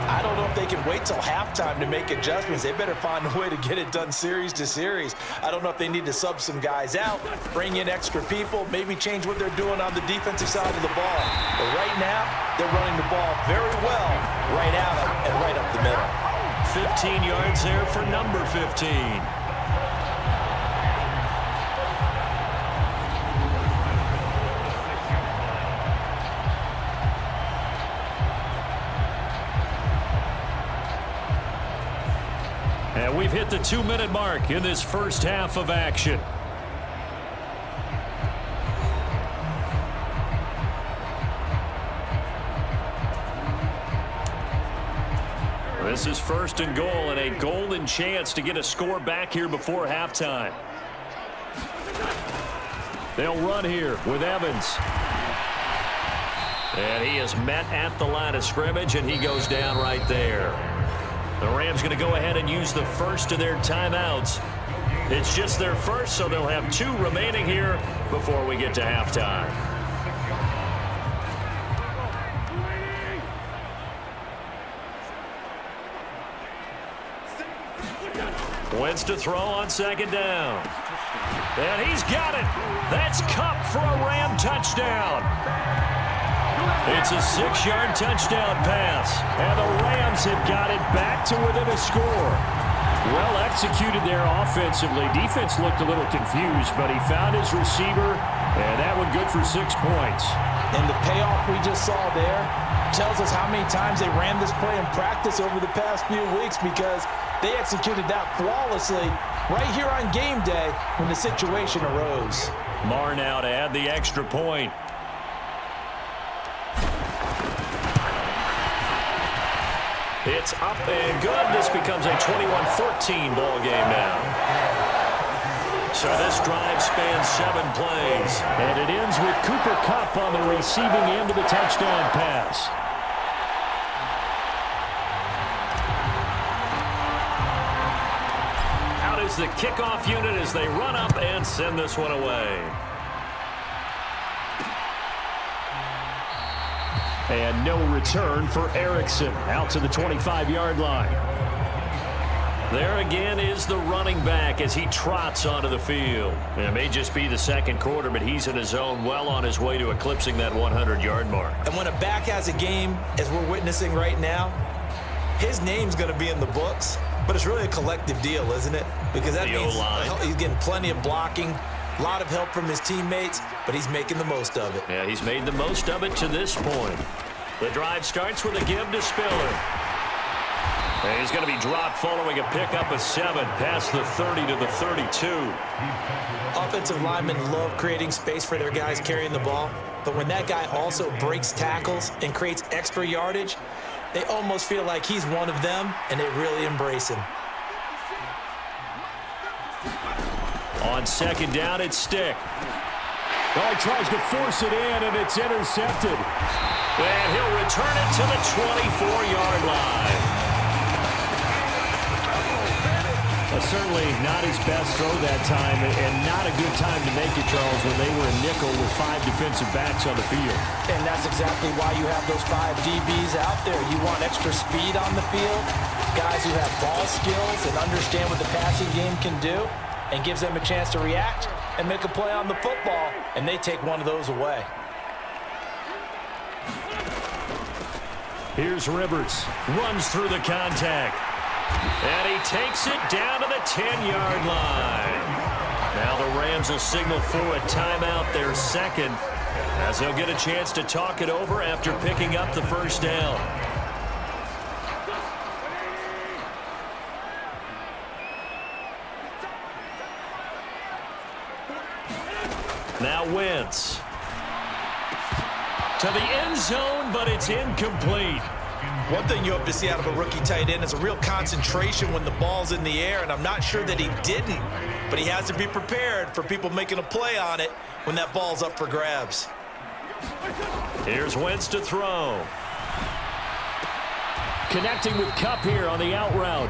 I don't know if they can wait till halftime to make adjustments. They better find a way to get it done series to series. I don't know if they need to sub some guys out, bring in extra people, maybe change what they're doing on the defensive side of the ball. But right now, they're running the ball very well right out and right up the middle. 15 yards there for number 15. And we've hit the 2-minute mark in this first half of action. This is 1st and goal and a golden chance to get a score back here before halftime. They'll run here with Evans. And he is met at the line of scrimmage, and he goes down right there. The Rams going to go ahead and use the first of their timeouts. It's just their first, so they'll have 2 remaining here before we get to halftime. Wentz to throw on 2nd down. And he's got it. That's Kupp for a Ram touchdown. It's a 6-yard touchdown pass. And the Rams have got it back to within a score. Well executed there offensively. Defense looked a little confused, but he found his receiver, and that one good for 6 points. And the payoff we just saw there tells us how many times they ran this play in practice over the past few weeks, because they executed that flawlessly right here on game day when the situation arose. Marr now to add the extra point. It's up and good. This becomes a 21-14 ball game now. So this drive spans 7 plays. And it ends with Cooper Kupp on the receiving end of the touchdown pass. Out is the kickoff unit as they run up and send this one away. And no return for Erickson out to the 25-yard line. There again is the running back as he trots onto the field. It may just be the 2nd quarter, but he's in his zone, well on his way to eclipsing that 100-yard mark. And when a back has a game, as we're witnessing right now, his name's going to be in the books, but it's really a collective deal, isn't it? Because that means he's getting plenty of blocking, a lot of help from his teammates, but he's making the most of it. Yeah, he's made the most of it to this point. The drive starts with a give to Spiller. And he's going to be dropped following a pickup of 7 past the 30 to the 32. Offensive linemen love creating space for their guys carrying the ball, but when that guy also breaks tackles and creates extra yardage, they almost feel like he's one of them, and they really embrace him. On 2nd down, it's Stick. Oh, he tries to force it in, and it's intercepted. And he'll return it to the 24-yard line. Certainly not his best throw that time, and not a good time to make it, Charles, when they were a nickel with 5 defensive backs on the field. And that's exactly why you have those 5 DBs out there. You want extra speed on the field, guys who have ball skills and understand what the passing game can do, and gives them a chance to react and make a play on the football, and they take one of those away. Here's Rivers, runs through the contact, and he takes it down to the 10-yard line. Now the Rams will signal for a timeout, their 2nd, as they'll get a chance to talk it over after picking up the 1st down. Now Wentz to the end zone, but it's incomplete. One thing you hope to see out of a rookie tight end is a real concentration when the ball's in the air, and I'm not sure that he didn't, but he has to be prepared for people making a play on it when that ball's up for grabs. Here's Wentz to throw. Connecting with Kupp here on the out route.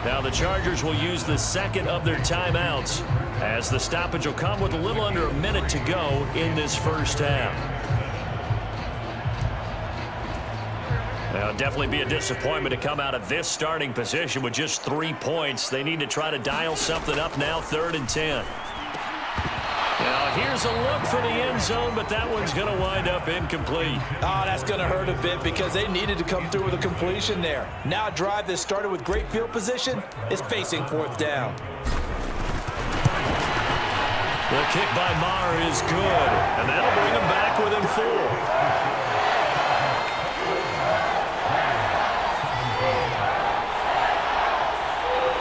Now the Chargers will use the second of their timeouts as the stoppage will come with a little under a minute to go in this first half. Now, it'll definitely be a disappointment to come out of this starting position with just 3 points. They need to try to dial something up now, 3rd and 10. Now, here's a look for the end zone, but that one's going to wind up incomplete. Oh, that's going to hurt a bit because they needed to come through with a completion there. Now a drive that started with great field position is facing 4th down. The kick by Maher is good, and that'll bring him back within 4.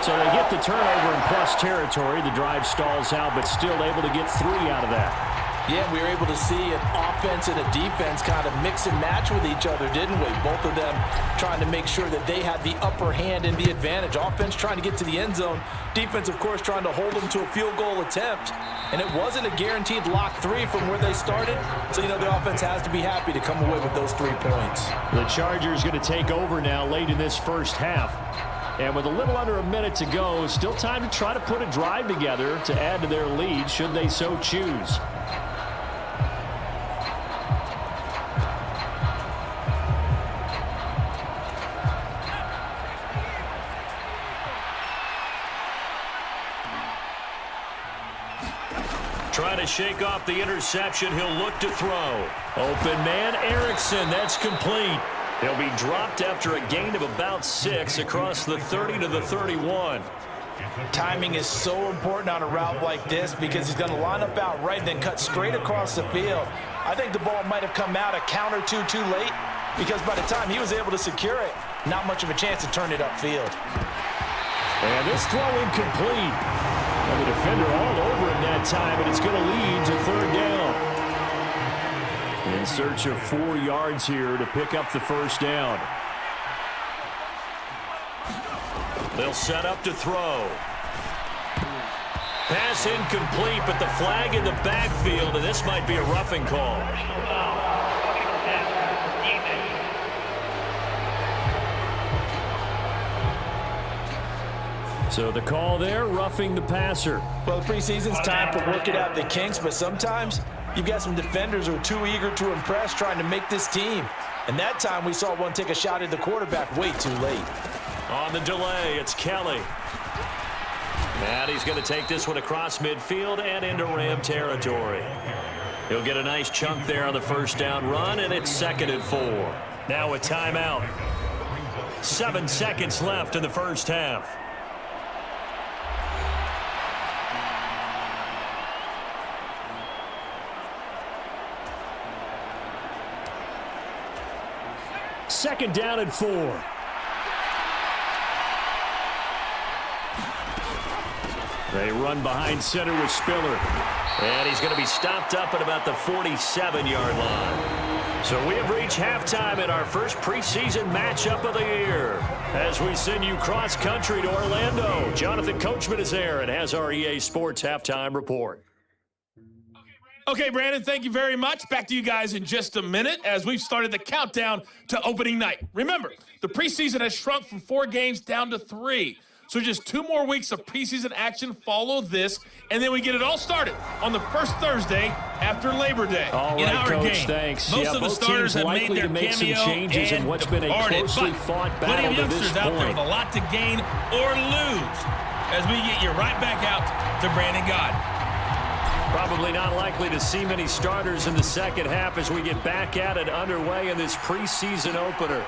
So they get the turnover in plus territory. The drive stalls out, but still able to get 3 out of that. Yeah, we were able to see an offense and a defense kind of mix and match with each other, didn't we? Both of them trying to make sure that they had the upper hand and the advantage. Offense trying to get to the end zone. Defense, of course, trying to hold them to a field goal attempt. And it wasn't a guaranteed lock 3 from where they started. So, you know, the offense has to be happy to come away with those 3 points. The Chargers going to take over now late in this first half. And with a little under a minute to go, still time to try to put a drive together to add to their lead should they so choose. Trying to shake off the interception. He'll look to throw. Open man, Erickson. That's complete. He'll be dropped after a gain of about 6 across the 30 to the 31. Timing is so important on a route like this because he's going to line up out right and then cut straight across the field. I think the ball might have come out a count or two too late because by the time he was able to secure it, not much of a chance to turn it upfield. And this throw incomplete. And the defender all over him that time, and it's going to lead to 3rd down. In search of 4 yards here to pick up the first down. They'll set up to throw. Pass incomplete, but the flag in the backfield, and this might be a roughing call. So the call there, roughing the passer. Well, the preseason's time for working out the kinks, but sometimes you've got some defenders who are too eager to impress trying to make this team. And that time we saw one take a shot at the quarterback way too late. On the delay, it's Kelly. And he's going to take this one across midfield and into Ram territory. He'll get a nice chunk there on the first down run, and it's 2nd and 4. Now a timeout. 7 seconds left in the first half. Second down and 4. They run behind center with Spiller. And he's going to be stopped up at about the 47-yard line. So we have reached halftime in our first preseason matchup of the year. As we send you cross-country to Orlando, Jonathan Coachman is there and has our EA Sports halftime report. Okay, Brandon, thank you very much. Back to you guys in just a minute as we've started the countdown to opening night. Remember, the preseason has shrunk from 4 games down to 3. So just 2 more weeks of preseason action follow this, and then we get it all started on the first Thursday after Labor Day. All in right, our Coach, game. thanks. Most of the starters have made their make some cameo changes in what's been a departed, closely but fought plenty of battle to this youngsters out there with point. a lot to gain or lose as we get you right back out to Brandon God. Probably not likely to see many starters in the second half as we get back at it underway in this preseason opener.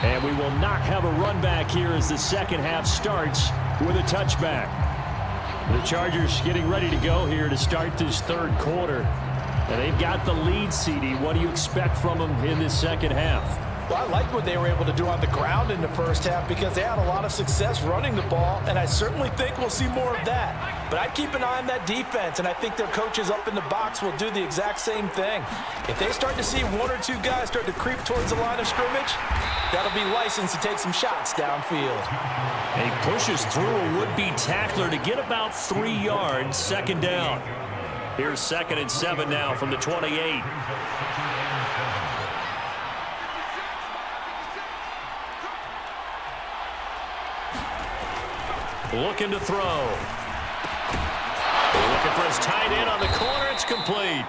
And we will not have a run back here as the second half starts with a touchback. The Chargers getting ready to go here to start this 3rd quarter. And they've got the lead, CD. What do you expect from them in this second half? Well, I like what they were able to do on the ground in the first half because they had a lot of success running the ball, and I certainly think we'll see more of that. But I'd keep an eye on that defense, and I think their coaches up in the box will do the exact same thing. If they start to see 1 or 2 guys start to creep towards the line of scrimmage, that'll be licensed to take some shots downfield. He pushes through a would-be tackler to get about 3 yards, 2nd down. Here's 2nd and 7 now from the 28. looking to throw. Looking for his tight end on the corner. It's complete.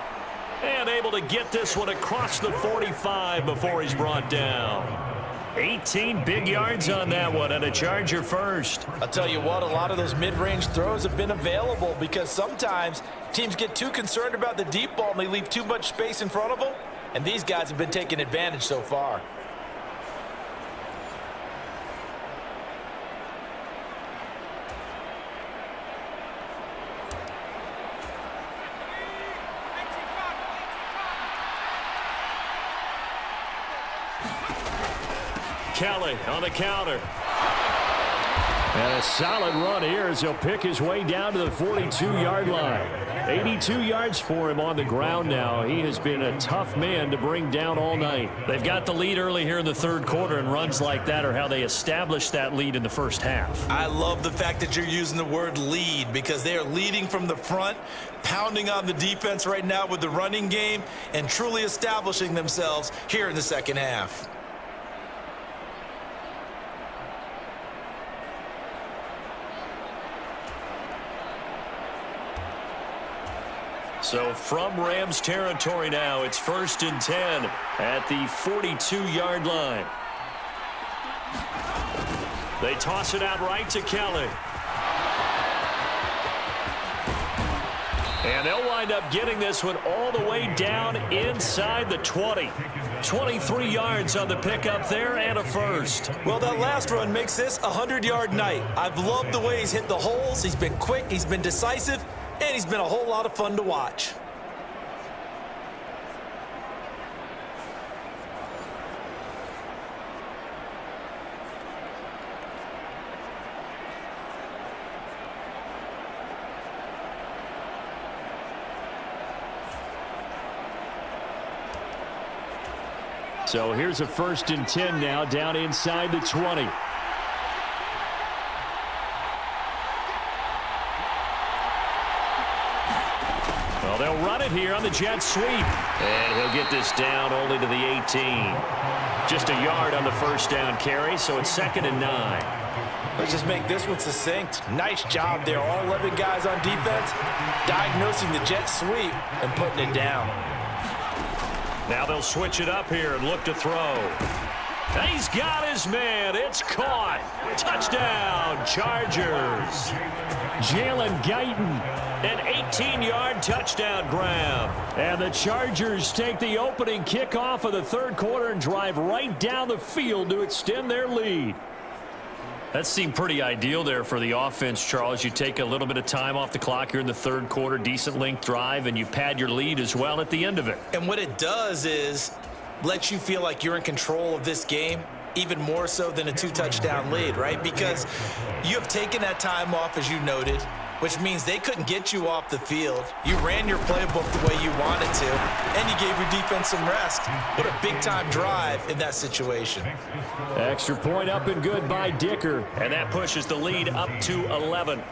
And able to get this one across the 45 before he's brought down. 18 big yards on that one, and a Charger first. I'll tell you what, a lot of those mid-range throws have been available because sometimes teams get too concerned about the deep ball and they leave too much space in front of them, and these guys have been taking advantage so far. Kelly on the counter. And a solid run here as he'll pick his way down to the 42-yard line. 82 yards for him on the ground now. He has been a tough man to bring down all night. They've got the lead early here in the third quarter, and runs like that are how they established that lead in the first half. I love the fact that you're using the word lead because they are leading from the front, pounding on the defense right now with the running game, and truly establishing themselves here in the second half. So from Rams territory now, it's 1st and 10 at the 42-yard line. They toss it out right to Kelly. And they'll wind up getting this one all the way down inside the 20. 23 yards on the pickup there and a first. Well, that last run makes this a 100-yard night. I've loved the way he's hit the holes. He's been quick, he's been decisive, and he's been a whole lot of fun to watch. So here's a 1st and 10 now down inside the 20. Well, they'll run it here on the jet sweep. And he'll get this down only to the 18. Just a yard on the first down carry, so it's 2nd and 9. Let's just make this one succinct. Nice job there. All 11 guys on defense diagnosing the jet sweep and putting it down. Now they'll switch it up here and look to throw. He's got his man. It's caught. Touchdown, Chargers. Jalen Guyton, an 18-yard touchdown grab. And the Chargers take the opening kickoff of the third quarter and drive right down the field to extend their lead. That seemed pretty ideal there for the offense, Charles. You take a little bit of time off the clock here in the third quarter, decent length drive, and you pad your lead as well at the end of it. And what it does is lets you feel like you're in control of this game, even more so than a 2-touchdown lead, right? Because you have taken that time off, as you noted, which means they couldn't get you off the field. You ran your playbook the way you wanted to, and you gave your defense some rest. What a big-time drive in that situation. Extra point up and good by Dicker, and that pushes the lead up to 11.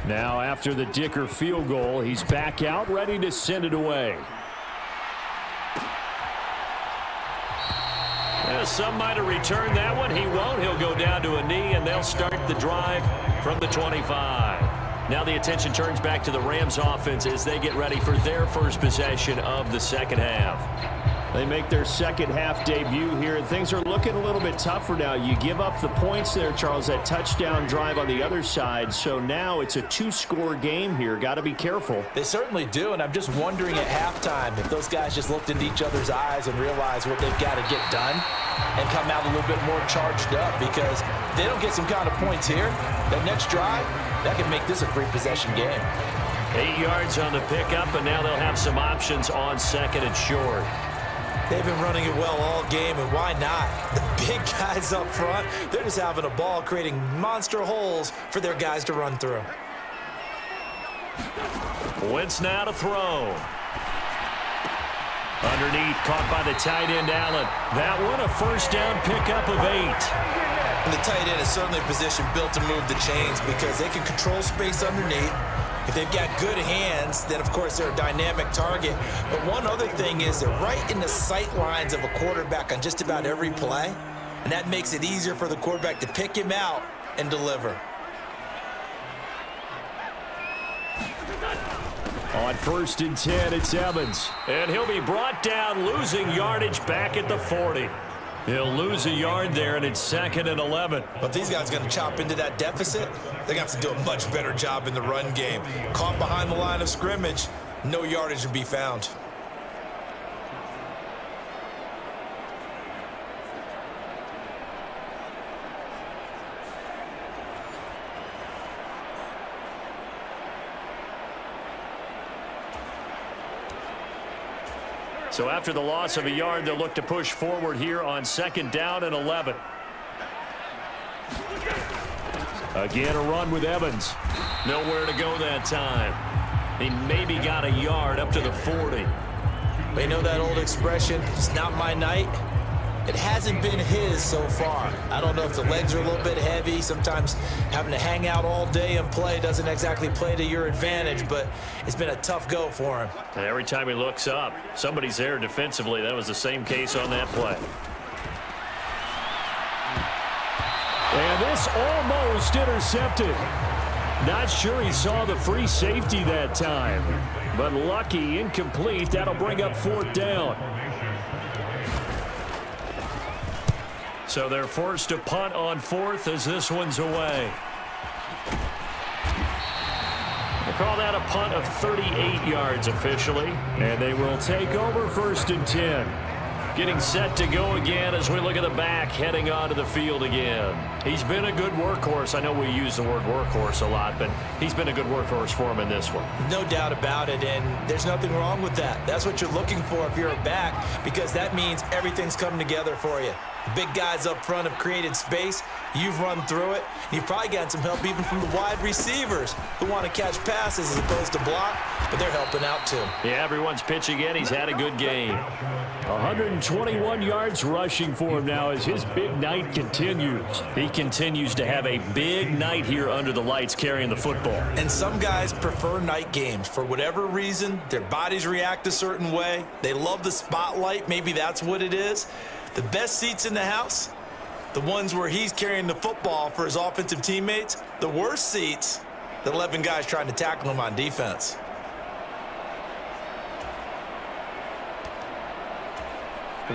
Now, after the Dicker field goal, he's back out, ready to send it away. Yeah, some might have returned that one. He won't. He'll go down to a knee, and they'll start the drive from the 25. Now the attention turns back to the Rams offense as they get ready for their first possession of the second half. They make their second half debut here, and things are looking a little bit tougher now. You give up the points there, Charles, that touchdown drive on the other side. So now it's a 2-score game here. Got to be careful. They certainly do, and I'm just wondering at halftime if those guys just looked into each other's eyes and realized what they've got to get done and come out a little bit more charged up, because if they don't get some kind of points here, that next drive, that can make this a 3-possession game. 8 yards on the pickup, and now they'll have some options on second and short. They've been running it well all game, and why not? The big guys up front, they're just having a ball, creating monster holes for their guys to run through. Wentz now to throw. Underneath, caught by the tight end, Allen. That one, a first down pickup of 8. And the tight end is certainly a position built to move the chains because they can control space underneath. If they've got good hands, then, of course, they're a dynamic target. But one other thing is they're right in the sight lines of a quarterback on just about every play, and that makes it easier for the quarterback to pick him out and deliver. On 1st and 10, it's Evans. And he'll be brought down, losing yardage back at the 40. He'll lose a yard there, and it's 2nd and 11. But if these guys are going to chop into that deficit, they're going to have to do a much better job in the run game. Caught behind the line of scrimmage, no yardage to be found. So after the loss of a yard, they'll look to push forward here on 2nd down and 11. Again, a run with Evans. Nowhere to go that time. He maybe got a yard up to the 40. They know that old expression, it's not my night. It hasn't been his so far. I don't know if the legs are a little bit heavy. Sometimes having to hang out all day and play doesn't exactly play to your advantage, but it's been a tough go for him. And every time he looks up, somebody's there defensively. That was the same case on that play. And this almost intercepted. Not sure he saw the free safety that time, but lucky, incomplete. That'll bring up 4th down. So they're forced to punt on 4th as this one's away. We'll call that a punt of 38 yards officially. And they will take over 1st and 10. Getting set to go again as we look at the back heading onto the field again. He's been a good workhorse. I know we use the word workhorse a lot, but he's been a good workhorse for him in this one. No doubt about it, and there's nothing wrong with that. That's what you're looking for if you're a back, because that means everything's coming together for you. The big guys up front have created space. You've run through it. You've probably gotten some help even from the wide receivers who want to catch passes as opposed to block, but they're helping out too. Yeah, everyone's pitching in. He's had a good game. 121 yards rushing for him now as his big night continues. He continues to have a big night here under the lights carrying the football. And some guys prefer night games. For whatever reason, their bodies react a certain way. They love the spotlight. Maybe that's what it is. The best seats in the house, the ones where he's carrying the football for his offensive teammates. The worst seats, the 11 guys trying to tackle him on defense.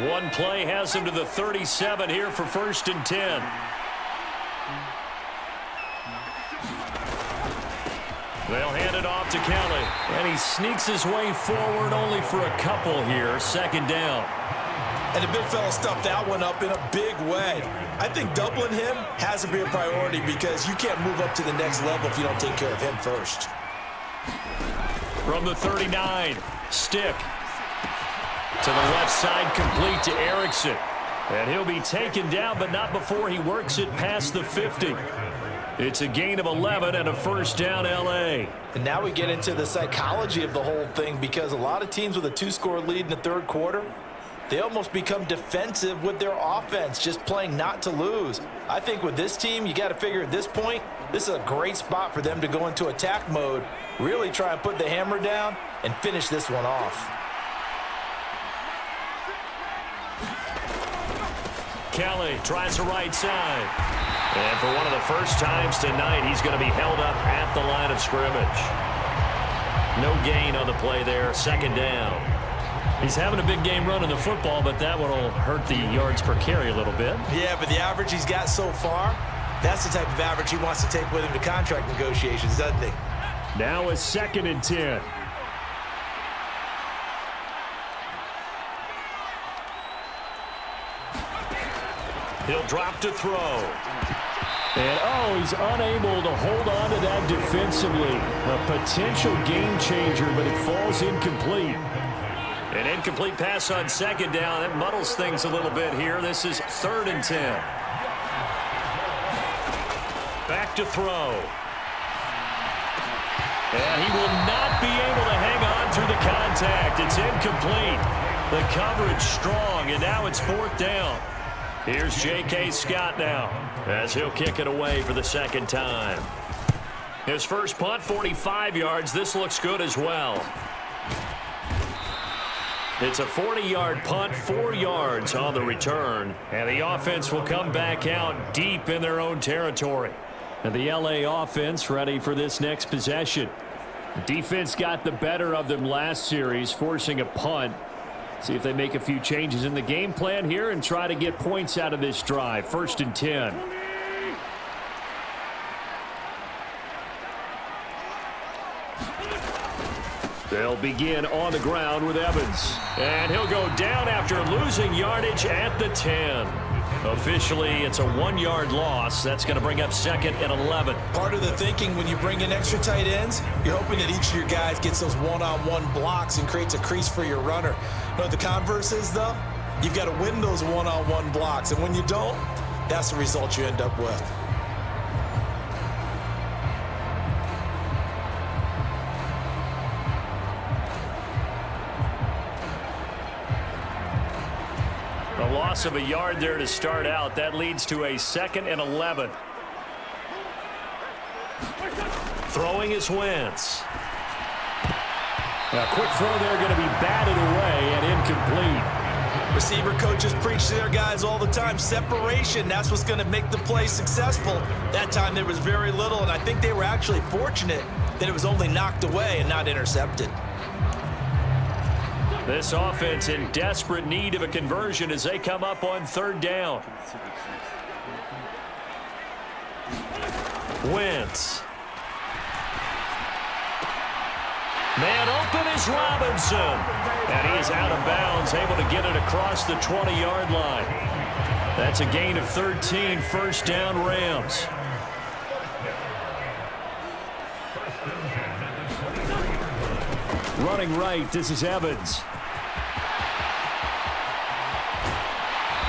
One play has him to the 37 here for 1st and 10. They'll hand it off to Kelly. And he sneaks his way forward only for a couple here. 2nd down. And the big fella stuffed that one up in a big way. I think doubling him has to be a priority because you can't move up to the next level if you don't take care of him first. From the 39, stick. To the left side, complete to Erickson. And he'll be taken down, but not before he works it past the 50. It's a gain of 11 and a 1st down, L.A. And now we get into the psychology of the whole thing because a lot of teams with a 2-score lead in the 3rd quarter, they almost become defensive with their offense, just playing not to lose. I think with this team, you got to figure at this point, this is a great spot for them to go into attack mode, really try and put the hammer down and finish this one off. Kelly tries the right side. And for one of the first times tonight, he's going to be held up at the line of scrimmage. No gain on the play there, 2nd down. He's having a big game running the football, but that one will hurt the yards per carry a little bit. Yeah, but the average he's got so far, that's the type of average he wants to take with him to contract negotiations, doesn't he? Now a 2nd and 10. He'll drop to throw. And, he's unable to hold on to that defensively. A potential game changer, but it falls incomplete. An incomplete pass on 2nd down. That muddles things a little bit here. This is 3rd and 10. Back to throw. And he will not be able to hang on through the contact. It's incomplete. The coverage strong, and now it's 4th down. Here's J.K. Scott now, as he'll kick it away for the second time. His first punt, 45 yards. This looks good as well. It's a 40-yard punt, 4 yards on the return. And the offense will come back out deep in their own territory. And the L.A. offense ready for this next possession. Defense got the better of them last series, forcing a punt. See if they make a few changes in the game plan here and try to get points out of this drive. 1st and 10. They'll begin on the ground with Evans. And he'll go down after losing yardage at the 10. Officially, it's a 1-yard loss. That's going to bring up 2nd and 11. Part of the thinking when you bring in extra tight ends, you're hoping that each of your guys gets those one-on-one blocks and creates a crease for your runner. You know what the converse is, though? You've got to win those one-on-one blocks. And when you don't, that's the result you end up with. A loss of a yard there to start out. That leads to a 2nd and 11. Throwing is Wentz. A quick throw there going to be batted away and incomplete. Receiver coaches preach to their guys all the time. Separation, that's what's going to make the play successful. That time there was very little, and I think they were actually fortunate that it was only knocked away and not intercepted. This offense in desperate need of a conversion as they come up on 3rd down. Wentz. Man open is Robinson. And he is out of bounds, able to get it across the 20-yard line. That's a gain of 13, 1st down Rams. Running right, this is Evans.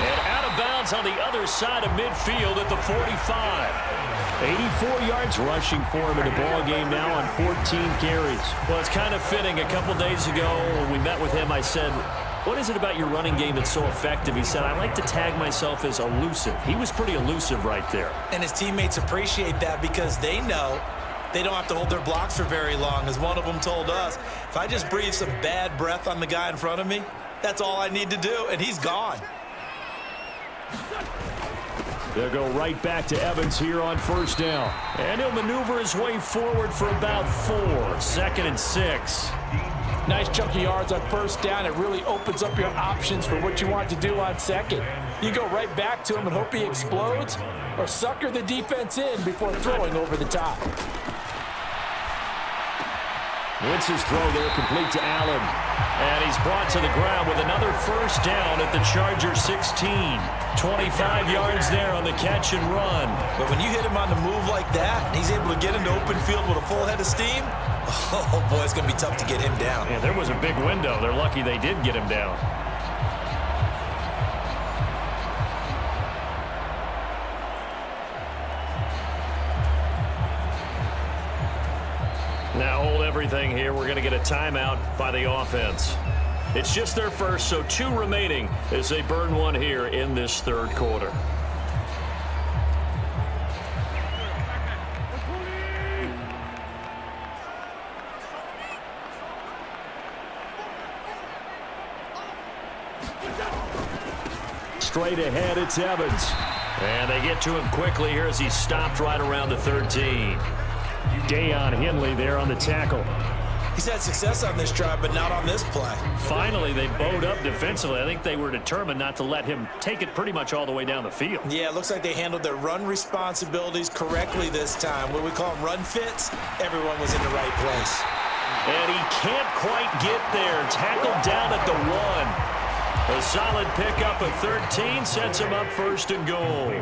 And out of bounds on the other side of midfield at the 45. 84 yards rushing for him in the ball game now on 14 carries. Well, it's kind of fitting. A couple days ago when we met with him, I said, what is it about your running game that's so effective? He said, I like to tag myself as elusive. He was pretty elusive right there. And his teammates appreciate that because they know they don't have to hold their blocks for very long. As one of them told us, if I just breathe some bad breath on the guy in front of me, that's all I need to do, and he's gone. They'll go right back to Evans here on 1st down. And he'll maneuver his way forward for about 4. 2nd and 6. Nice chunky yards on 1st down. It really opens up your options for what you want to do on 2nd. You go right back to him and hope he explodes, or sucker the defense in before throwing over the top. Wentz's throw there complete to Allen. And he's brought to the ground with another 1st down at the Charger 16. 25 yards there on the catch and run. But when you hit him on the move like that, and he's able to get into open field with a full head of steam, oh boy, it's going to be tough to get him down. Yeah, there was a big window. They're lucky they did get him down. Now hold everything here. We're going to get a timeout by the offense. It's just their first, so 2 remaining as they burn one here in this 3rd quarter. Straight ahead, it's Evans. And they get to him quickly here as he's stopped right around the 13. Deion Henley there on the tackle. He's had success on this drive, but not on this play. Finally, they bowed up defensively. I think they were determined not to let him take it pretty much all the way down the field. Yeah, it looks like they handled their run responsibilities correctly this time. What we call them run fits, everyone was in the right place. And he can't quite get there. Tackled down at the 1. A solid pickup of 13 sets him up 1st and goal.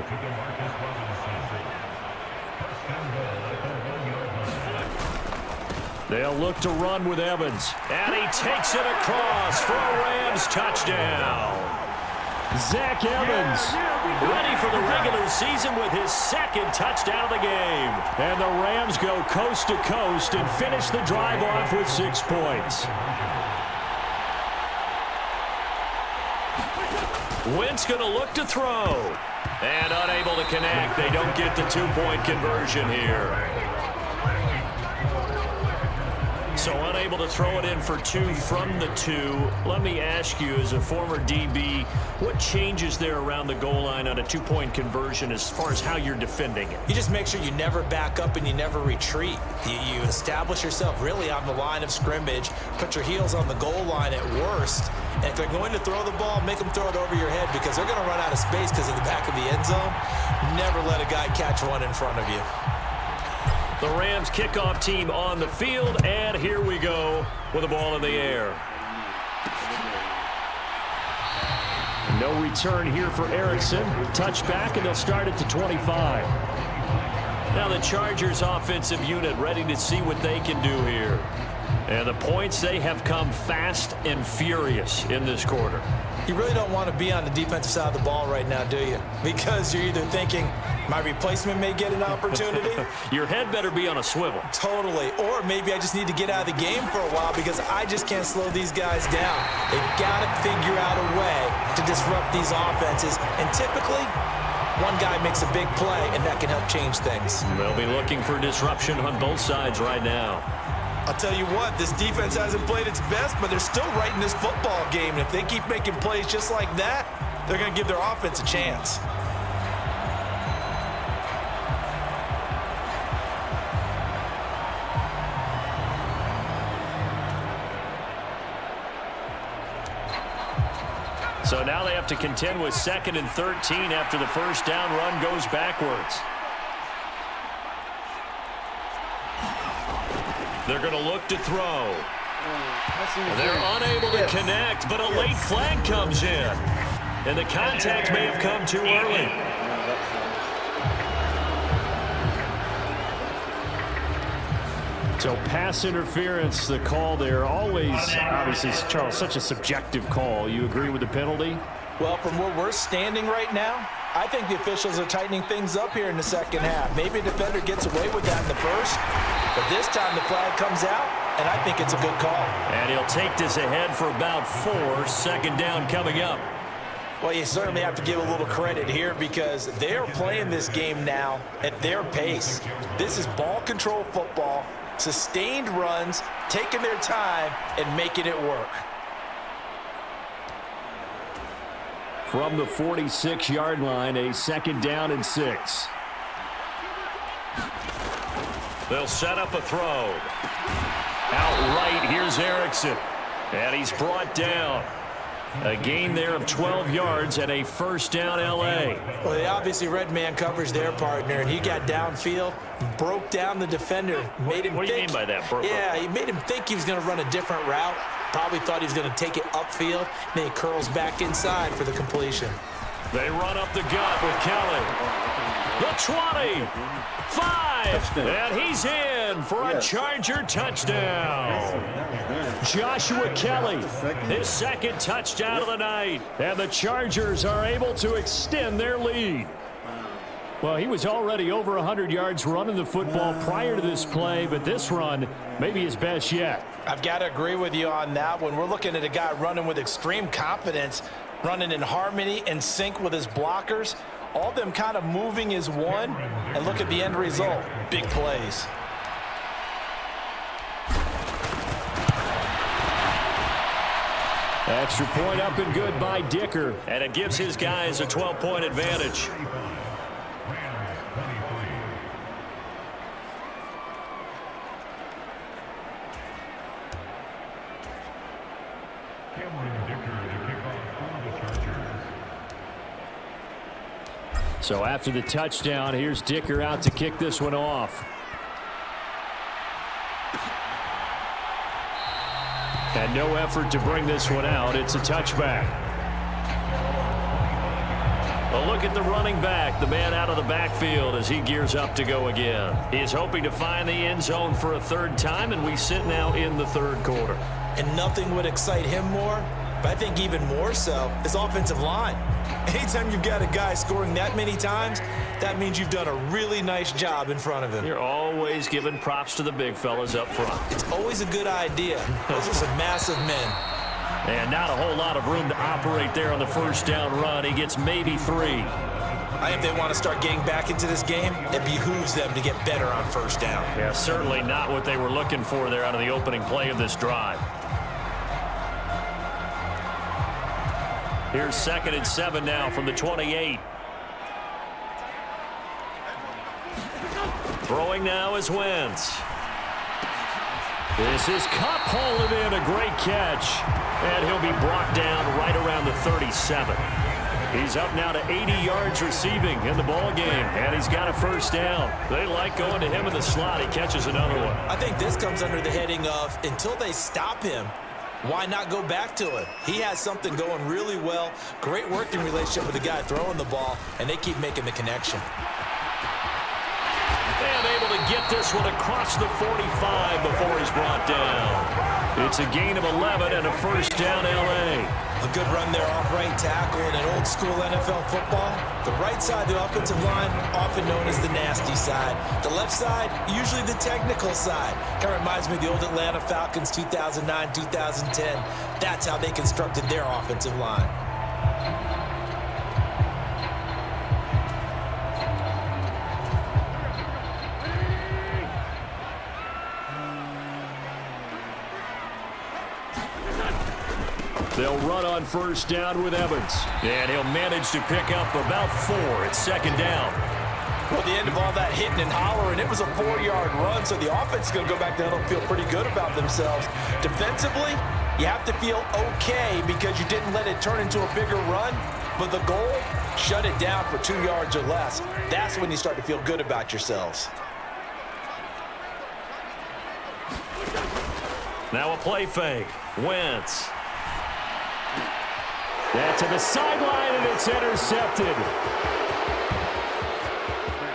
They'll look to run with Evans. And he takes it across for a Rams touchdown. Zach Evans ready for the regular season with his 2nd touchdown of the game. And the Rams go coast to coast and finish the drive off with 6 points. Wentz going to look to throw. And unable to connect. They don't get the two-point conversion here. So unable to throw it in for 2 from the 2. Let me ask you, as a former DB, what changes there around the goal line on a two-point conversion as far as how you're defending it? You just make sure you never back up and you never retreat. You establish yourself really on the line of scrimmage, put your heels on the goal line at worst, and if they're going to throw the ball, make them throw it over your head because they're going to run out of space because of the back of the end zone. Never let a guy catch one in front of you. The Rams kickoff team on the field, and here we go with the ball in the air. No return here for Erickson. Touchback, and they'll start at the 25. Now the Chargers offensive unit ready to see what they can do here. And the points, they have come fast and furious in this quarter. You really don't want to be on the defensive side of the ball right now, do you? Because you're either thinking, my replacement may get an opportunity. Your head better be on a swivel. Totally. Or maybe I just need to get out of the game for a while because I just can't slow these guys down. They've got to figure out a way to disrupt these offenses. And typically, one guy makes a big play, and that can help change things. They'll be looking for disruption on both sides right now. I'll tell you what, this defense hasn't played its best, but they're still right in this football game. And if they keep making plays just like that, they're going to give their offense a chance. So now they have to contend with 2nd and 13 after the first down run goes backwards. They're going to look to throw. They're unable to connect, but a late flag comes in. And the contact may have come too early. So pass interference, the call there. Always, obviously, Charles, such a subjective call. You agree with the penalty? Well, from where we're standing right now, I think the officials are tightening things up here in the second half. Maybe a defender gets away with that in the first, but this time the flag comes out, and I think it's a good call. And he'll take this ahead for about 4. 2nd down coming up. Well, you certainly have to give a little credit here because they're playing this game now at their pace. This is ball control football, sustained runs, taking their time, and making it work. From the 46-yard line, a 2nd down and 6. They'll set up a throw. Outright, here's Erickson. And he's brought down. A gain there of 12 yards and a 1st down L.A. Well, they obviously read man coverage their partner, and he got downfield, broke down the defender, made him What do you think, mean by that, bro? Yeah, he made him think he was going to run a different route. Probably thought he was going to take it upfield. Then he curls back inside for the completion. They run up the gut with Kelly. The 20. 5. And he's in for a Charger touchdown. Joshua Kelly, his 2nd touchdown of the night. And the Chargers are able to extend their lead. Well, he was already over 100 yards running the football prior to this play, but this run may be his best yet. I've got to agree with you on that one. We're looking at a guy running with extreme confidence, running in harmony and sync with his blockers. All them kind of moving as one, and look at the end result. Big plays. Extra point up and good by Dicker, and it gives his guys a 12-point advantage. So after the touchdown, here's Dicker out to kick this one off. And no effort to bring this one out. It's a touchback. A look at the running back, the man out of the backfield as he gears up to go again. He's hoping to find the end zone for a 3rd time, and we sit now in the 3rd quarter. And nothing would excite him more, but I think even more so, his offensive line. Anytime you've got a guy scoring that many times, that means you've done a really nice job in front of him. You're always giving props to the big fellas up front. It's always a good idea. Those are some massive men. And not a whole lot of room to operate there on the first down run. He gets maybe 3. I think they want to start getting back into this game. It behooves them to get better on first down. Yeah, certainly not what they were looking for there out of the opening play of this drive. Here's 2nd and 7 now from the 28. Throwing now is Wentz. This is Kupp hauling in a great catch. And he'll be brought down right around the 37. He's up now to 80 yards receiving in the ball game, and he's got a first down. They like going to him in the slot. He catches another one. I think this comes under the heading of until they stop him, why not go back to it? He has something going really well. Great working relationship with the guy throwing the ball, and they keep making the connection. And able to get this one across the 45 before he's brought down. It's a gain of 11 and a first down, L.A. A good run there off right tackle in an old school NFL football. The right side of the offensive line, often known as the nasty side. The left side, usually the technical side. Kind of reminds me of the old Atlanta Falcons 2009, 2010. That's how they constructed their offensive line. They'll run on first down with Evans. And he'll manage to pick up about 4 at 2nd down. Well, the end of all that hitting and hollering, it was a 4-yard run, so the offense is going to go back down and feel pretty good about themselves. Defensively, you have to feel okay because you didn't let it turn into a bigger run. But the goal, shut it down for 2 yards or less. That's when you start to feel good about yourselves. Now a play fake. Wentz. That to the sideline, and it's intercepted.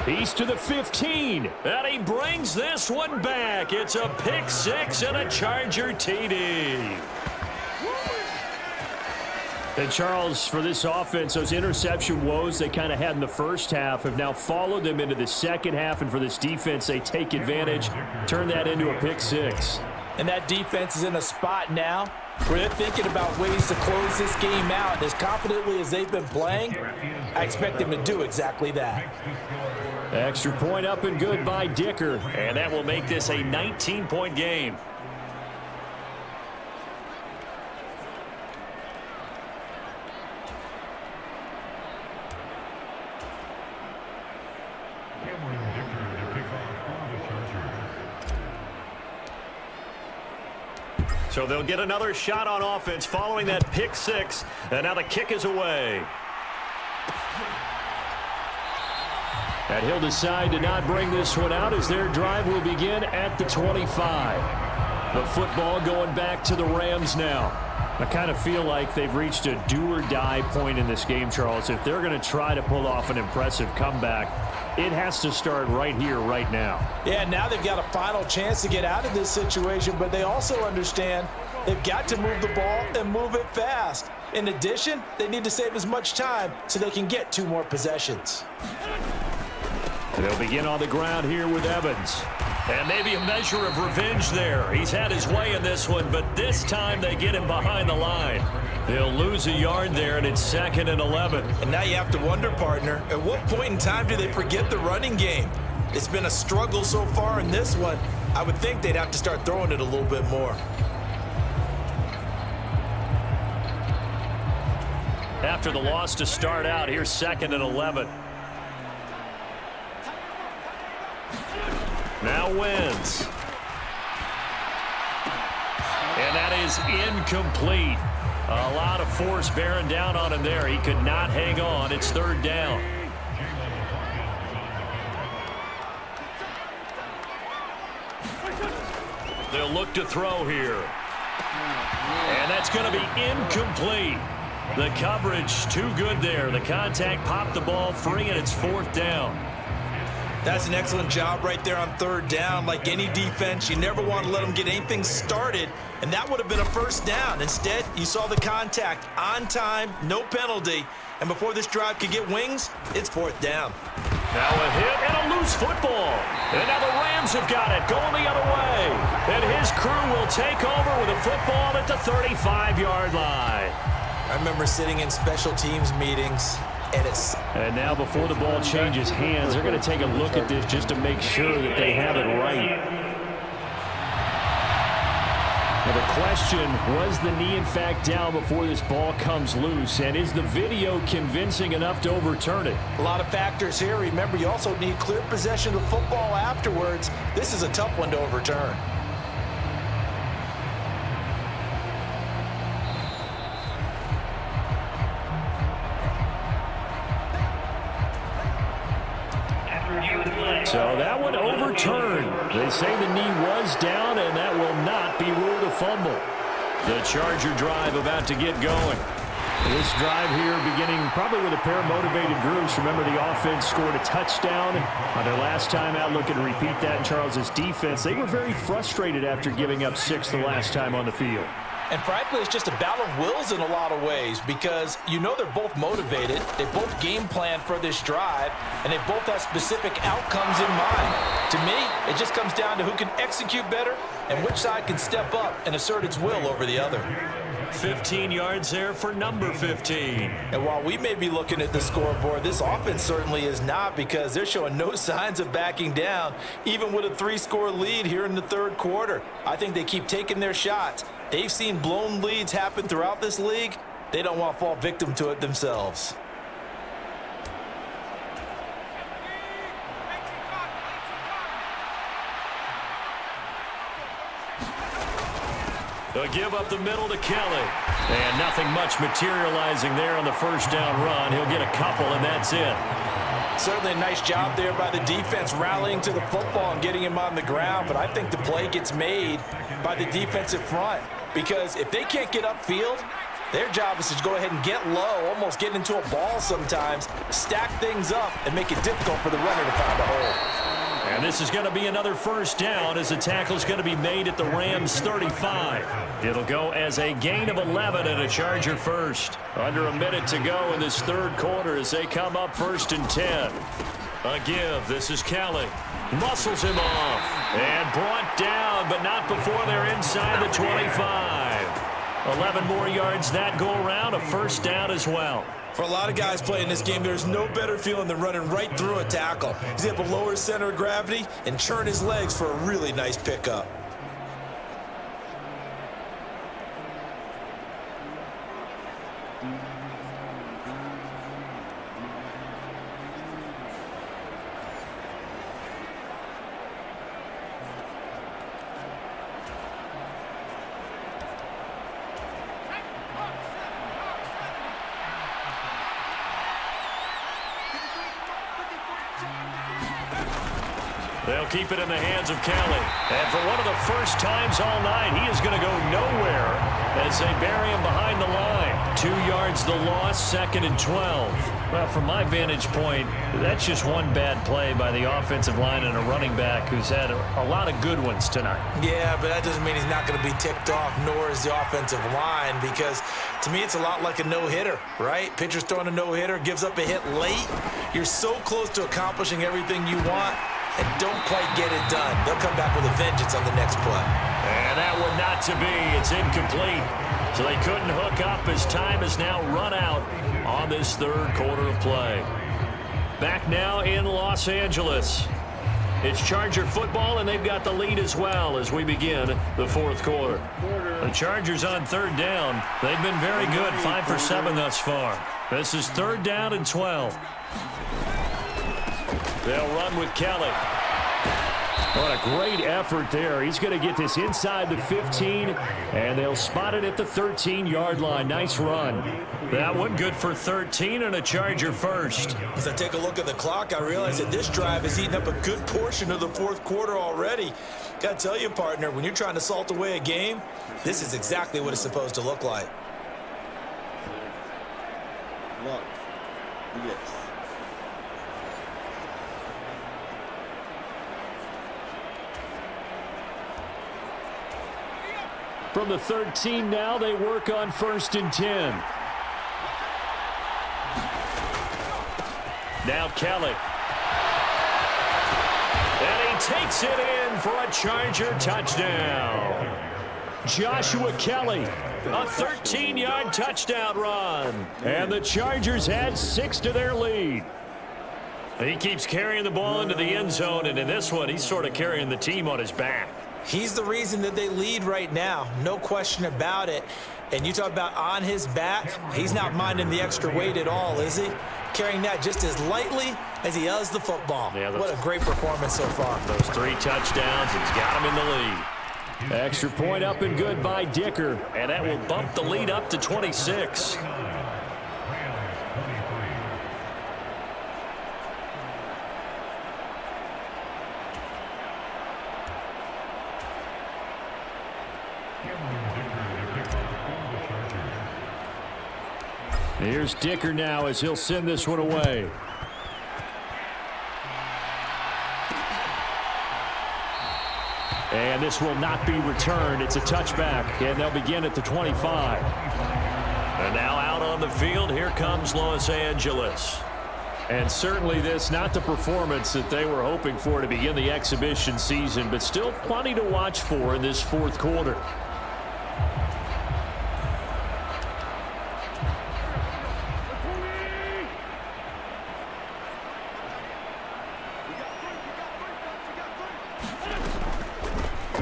He's to the 15, and he brings this one back. It's a pick 6 and a Charger TD. And Charles, for this offense, those interception woes they kind of had in the first half have now followed them into the second half, and for this defense, they take advantage, turn that into a pick 6. And that defense is in a spot now where they're thinking about ways to close this game out. And as confidently as they've been playing, I expect them to do exactly that. Extra point up and good by Dicker, and that will make this a 19-point game. So they'll get another shot on offense following that pick 6, and now the kick is away. And he'll decide to not bring this one out as their drive will begin at the 25. The football going back to the Rams now. I kind of feel like they've reached a do-or-die point in this game, Charles. If they're going to try to pull off an impressive comeback, it has to start right here, right now. Yeah, now they've got a final chance to get out of this situation, but they also understand they've got to move the ball and move it fast. In addition, they need to save as much time so they can get 2 more possessions. They'll begin on the ground here with Evans. And maybe a measure of revenge there. He's had his way in this one, but this time they get him behind the line. They'll lose a yard there, and it's 2nd and 11. And now you have to wonder, partner, at what point in time do they forget the running game? It's been a struggle so far in this one. I would think they'd have to start throwing it a little bit more. After the loss to start out, here's 2nd and 11. Now Wentz. And that is incomplete. A lot of force bearing down on him there. He could not hang on. It's 3rd down. They'll look to throw here. And that's going to be incomplete. The coverage too good there. The contact popped the ball free, and it's 4th down. That's an excellent job right there on 3rd down. Like any defense, you never want to let them get anything started, and that would have been a first down. Instead, you saw the contact on time, no penalty, and before this drive could get wings, it's 4th down. Now a hit and a loose football. And now the Rams have got it, going the other way. And his crew will take over with a football at the 35-yard line. I remember sitting in special teams meetings, and now before the ball changes hands, they're going to take a look at this just to make sure that they have it right. Now the question, was the knee in fact down before this ball comes loose? And is the video convincing enough to overturn it? A lot of factors here. Remember, you also need clear possession of the football afterwards. This is a tough one to overturn. So that one overturned. They say the knee was down, and that will not be ruled a fumble. The Charger drive about to get going. This drive here beginning probably with a pair of motivated groups. Remember, the offense scored a touchdown on their last time out. Looking to repeat that in Charles's defense. They were very frustrated after giving up 6 the last time on the field. And frankly, it's just a battle of wills in a lot of ways because you know they're both motivated. They both game plan for this drive, and they both have specific outcomes in mind. To me, it just comes down to who can execute better and which side can step up and assert its will over the other. 15 yards there for number 15. And while we may be looking at the scoreboard, this offense certainly is not because they're showing no signs of backing down, even with a 3-score lead here in the third quarter. I think they keep taking their shots. They've seen blown leads happen throughout this league. They don't want to fall victim to it themselves. They'll give up the middle to Kelly. And nothing much materializing there on the first down run. He'll get a couple, and that's it. Certainly a nice job there by the defense rallying to the football and getting him on the ground. But I think the play gets made by the defensive front. Because if they can't get upfield, their job is to go ahead and get low, almost get into a ball sometimes, stack things up, and make it difficult for the runner to find a hole. And this is going to be another first down as the tackle is going to be made at the Rams 35. It'll go as a gain of 11 and a Charger first. Under a minute to go in this third quarter as they come up 1st and 10. A give. This is Kelly. Muscles him off. And brought down, but not before they're inside the 25. 11 more yards that go around. A first down as well. For a lot of guys playing this game, there's no better feeling than running right through a tackle. He's able to lower his center of gravity and churn his legs for a really nice pickup. They'll keep it in the hands of Kelly. And for one of the first times all night, he is going to go nowhere as they bury him behind the line. 2 yards the loss, 2nd and 12. Well, from my vantage point, that's just one bad play by the offensive line and a running back who's had a lot of good ones tonight. Yeah, but that doesn't mean he's not going to be ticked off, nor is the offensive line, because to me it's a lot like a no-hitter, right? Pitcher's throwing a no-hitter, gives up a hit late. You're so close to accomplishing everything you want and don't quite get it done. They'll come back with a vengeance on the next play. And that one not to be. It's incomplete. So they couldn't hook up as time has now run out on this third quarter of play. Back now in Los Angeles. It's Charger football, and they've got the lead as well as we begin the fourth quarter. The Chargers on third down. They've been very good, 5 for 7 thus far. This is 3rd down and 12. They'll run with Kelly. What a great effort there. He's going to get this inside the 15, and they'll spot it at the 13-yard line. Nice run. That one good for 13 and a Charger first. As I take a look at the clock, I realize that this drive has eaten up a good portion of the fourth quarter already. Got to tell you, partner, when you're trying to salt away a game, this is exactly what it's supposed to look like. Look. Yes. From the 13 now, they work on 1st and 10. Now Kelly. takes it in for a Charger touchdown. Joshua Kelly, a 13-yard touchdown run. And the Chargers add 6 to their lead. He keeps carrying the ball into the end zone, and in this one, he's sort of carrying the team on his back. He's the reason that they lead right now, no question about it. And you talk about on his back, he's not minding the extra weight at all, is he? Carrying that just as lightly as he does the football. Yeah, what a great performance so far. Those 3 touchdowns, he's got him in the lead. Extra point up and good by Dicker, and that will bump the lead up to 26. Here's Dicker now as he'll send this one away. And this will not be returned. It's a touchback, and they'll begin at the 25. And now out on the field, here comes Los Angeles. And certainly this, not the performance that they were hoping for to begin the exhibition season, but still plenty to watch for in this fourth quarter.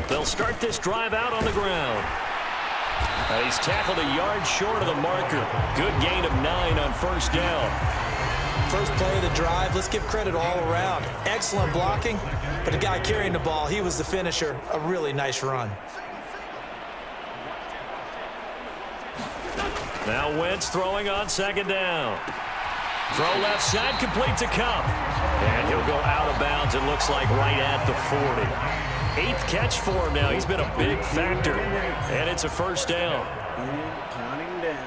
They'll start this drive out on the ground. He's tackled a yard short of the marker. Good gain of 9 on first down. First play of the drive, let's give credit all around. Excellent blocking, but the guy carrying the ball, he was the finisher. A really nice run. Now Wentz throwing on second down. Throw left side, complete to Cup. And he'll go out of bounds, it looks like right at the 40. 8th catch for him now. He's been a big factor. And it's a first down. Counting down.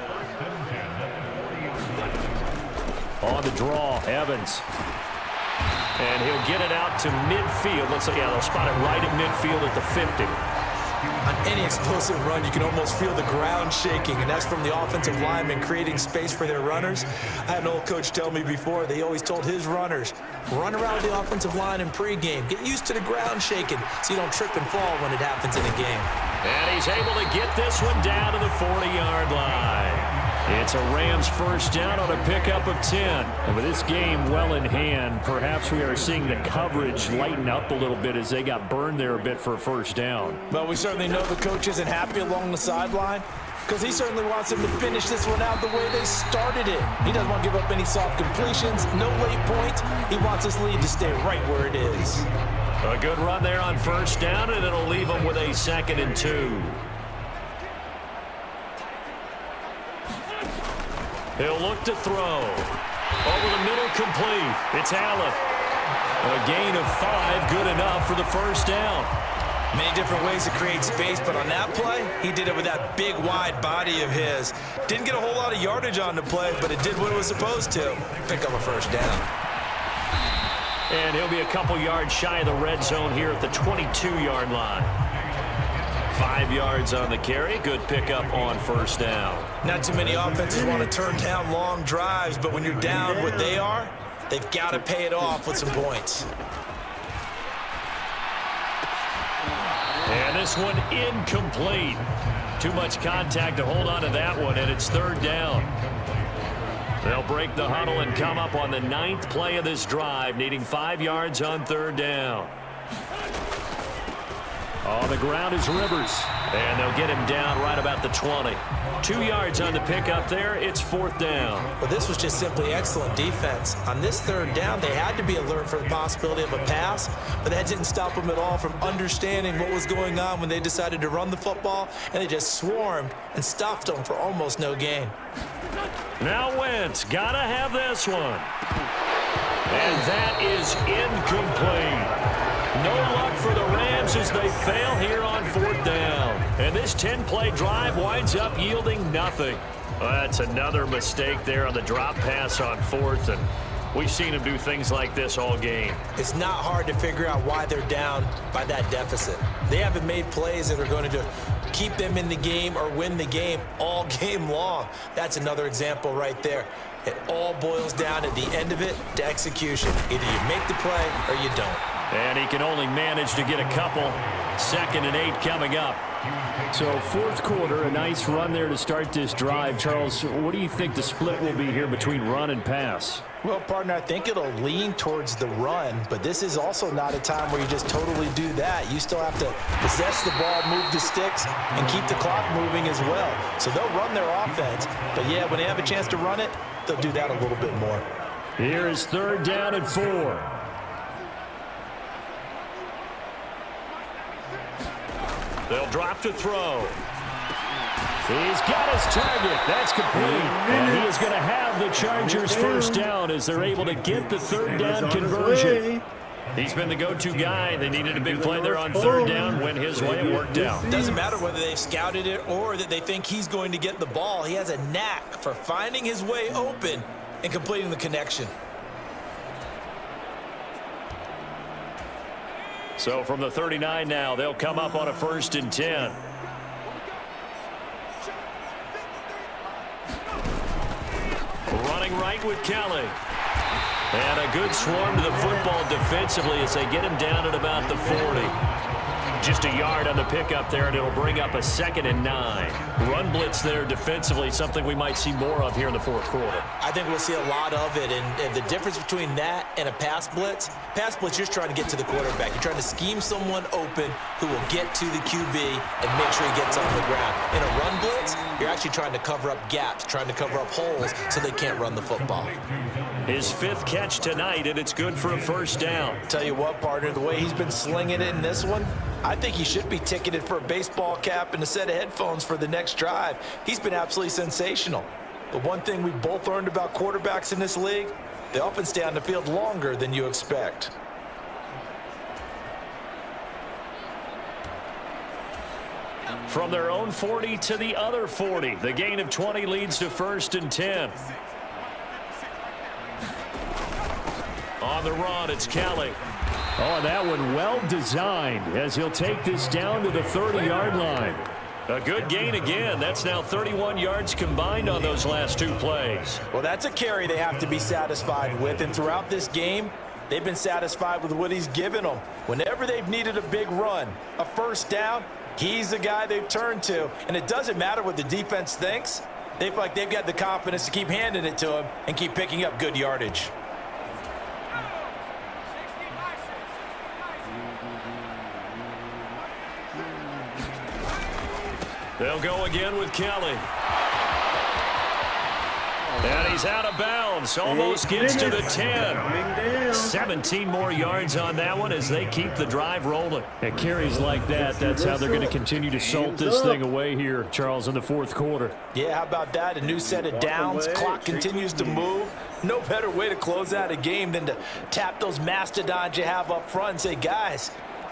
On the draw, Evans. And he'll get it out to midfield. Looks like, yeah, they'll spot it right at midfield at the 50. On any explosive run, you can almost feel the ground shaking, and that's from the offensive linemen creating space for their runners. I had an old coach tell me before, they always told his runners, run around the offensive line in pregame. Get used to the ground shaking so you don't trip and fall when it happens in a game. And he's able to get this one down to the 40-yard line. It's a Rams first down on a pickup of 10. And with this game well in hand, perhaps we are seeing the coverage lighten up a little bit as they got burned there a bit for a first down. Well, we certainly know the coach isn't happy along the sideline because he certainly wants them to finish this one out the way they started it. He doesn't want to give up any soft completions, no late points. He wants this lead to stay right where it is. A good run there on first down, and it'll leave them with a 2nd and 2. He'll look to throw. Over the middle, complete. It's Allen. A gain of 5, good enough for the first down. Many different ways to create space, but on that play, he did it with that big, wide body of his. Didn't get a whole lot of yardage on the play, but it did what it was supposed to. Pick up a first down. And he'll be a couple yards shy of the red zone here at the 22-yard line. 5 yards on the carry. Good pickup on first down. Not too many offenses want to turn down long drives, but when you're down what they are, they've got to pay it off with some points. And this one incomplete. Too much contact to hold on to that one, and it's third down. They'll break the huddle and come up on the 9th play of this drive, needing 5 yards on third down. On the ground is Rivers, and they'll get him down right about the 20. 2 yards on the pickup there. It's fourth down. Well, this was just simply excellent defense. On this third down, they had to be alert for the possibility of a pass, but that didn't stop them at all from understanding what was going on when they decided to run the football, and they just swarmed and stopped them for almost no gain. Now Wentz, gotta have this one. And that is incomplete. No luck for the Rams as they fail here on fourth down. And this 10-play drive winds up yielding nothing. Well, that's another mistake there on the drop pass on fourth, and we've seen him do things like this all game. It's not hard to figure out why they're down by that deficit. They haven't made plays that are going to keep them in the game or win the game all game long. That's another example right there. It all boils down at the end of it to execution. Either you make the play or you don't. And he can only manage to get a couple. 2nd and 8 coming up. So 4th quarter, a nice run there to start this drive. Charles, what do you think the split will be here between run and pass? Well, partner, I think it'll lean towards the run, but this is also not a time where you just totally do that. You still have to possess the ball, move the sticks, and keep the clock moving as well. So they'll run their offense, but yeah, when they have a chance to run it, they'll do that a little bit more. Here is 3rd down and 4. They'll drop to throw. He's got his target. That's complete. And he is going to have the Chargers first down as they're able to get the 3rd down conversion. He's been the go-to guy. They needed a big play there on 3rd down. Went his way. It worked out. Doesn't matter whether they've scouted it or that they think he's going to get the ball. He has a knack for finding his way open and completing the connection. So from the 39 now, they'll come up on a 1st and 10. Running right with Kelly. And a good swarm to the football defensively as they get him down at about the 40. Just a yard on the pickup there, and it'll bring up a 2nd and 9. Run blitz there defensively, something we might see more of here in the 4th quarter. I think we'll see a lot of it, and the difference between that and a pass blitz, you're just trying to get to the quarterback. You're trying to scheme someone open who will get to the QB and make sure he gets on the ground. In a run blitz, you're actually trying to cover up gaps, trying to cover up holes so they can't run the football. His 5th catch tonight, and it's good for a 1st down. Tell you what, partner, the way he's been slinging it in this one, I think he should be ticketed for a baseball cap and a set of headphones for the next drive. He's been absolutely sensational. But one thing we've both learned about quarterbacks in this league, they often stay on the field longer than you expect. From their own 40 to the other 40. The gain of 20 leads to 1st and 10. On the run, it's Kelly. Oh, that one well designed as he'll take this down to the 30-yard line. A good gain again. That's now 31 yards combined on those last 2 plays. Well, that's a carry they have to be satisfied with. And throughout this game, they've been satisfied with what he's given them. Whenever they've needed a big run, a 1st down, he's the guy they've turned to. And it doesn't matter what the defense thinks. They feel like they've got the confidence to keep handing it to him and keep picking up good yardage. They'll go again with Kelly. And he's out of bounds. Almost gets to the 10. 17 more yards on that one as they keep the drive rolling. At carries like that, that's how they're going to continue to salt this thing away here, Charles, in the 4th quarter. Yeah, how about that? A new set of downs. Clock continues to move. No better way to close out a game than to tap those mastodons you have up front and say, guys,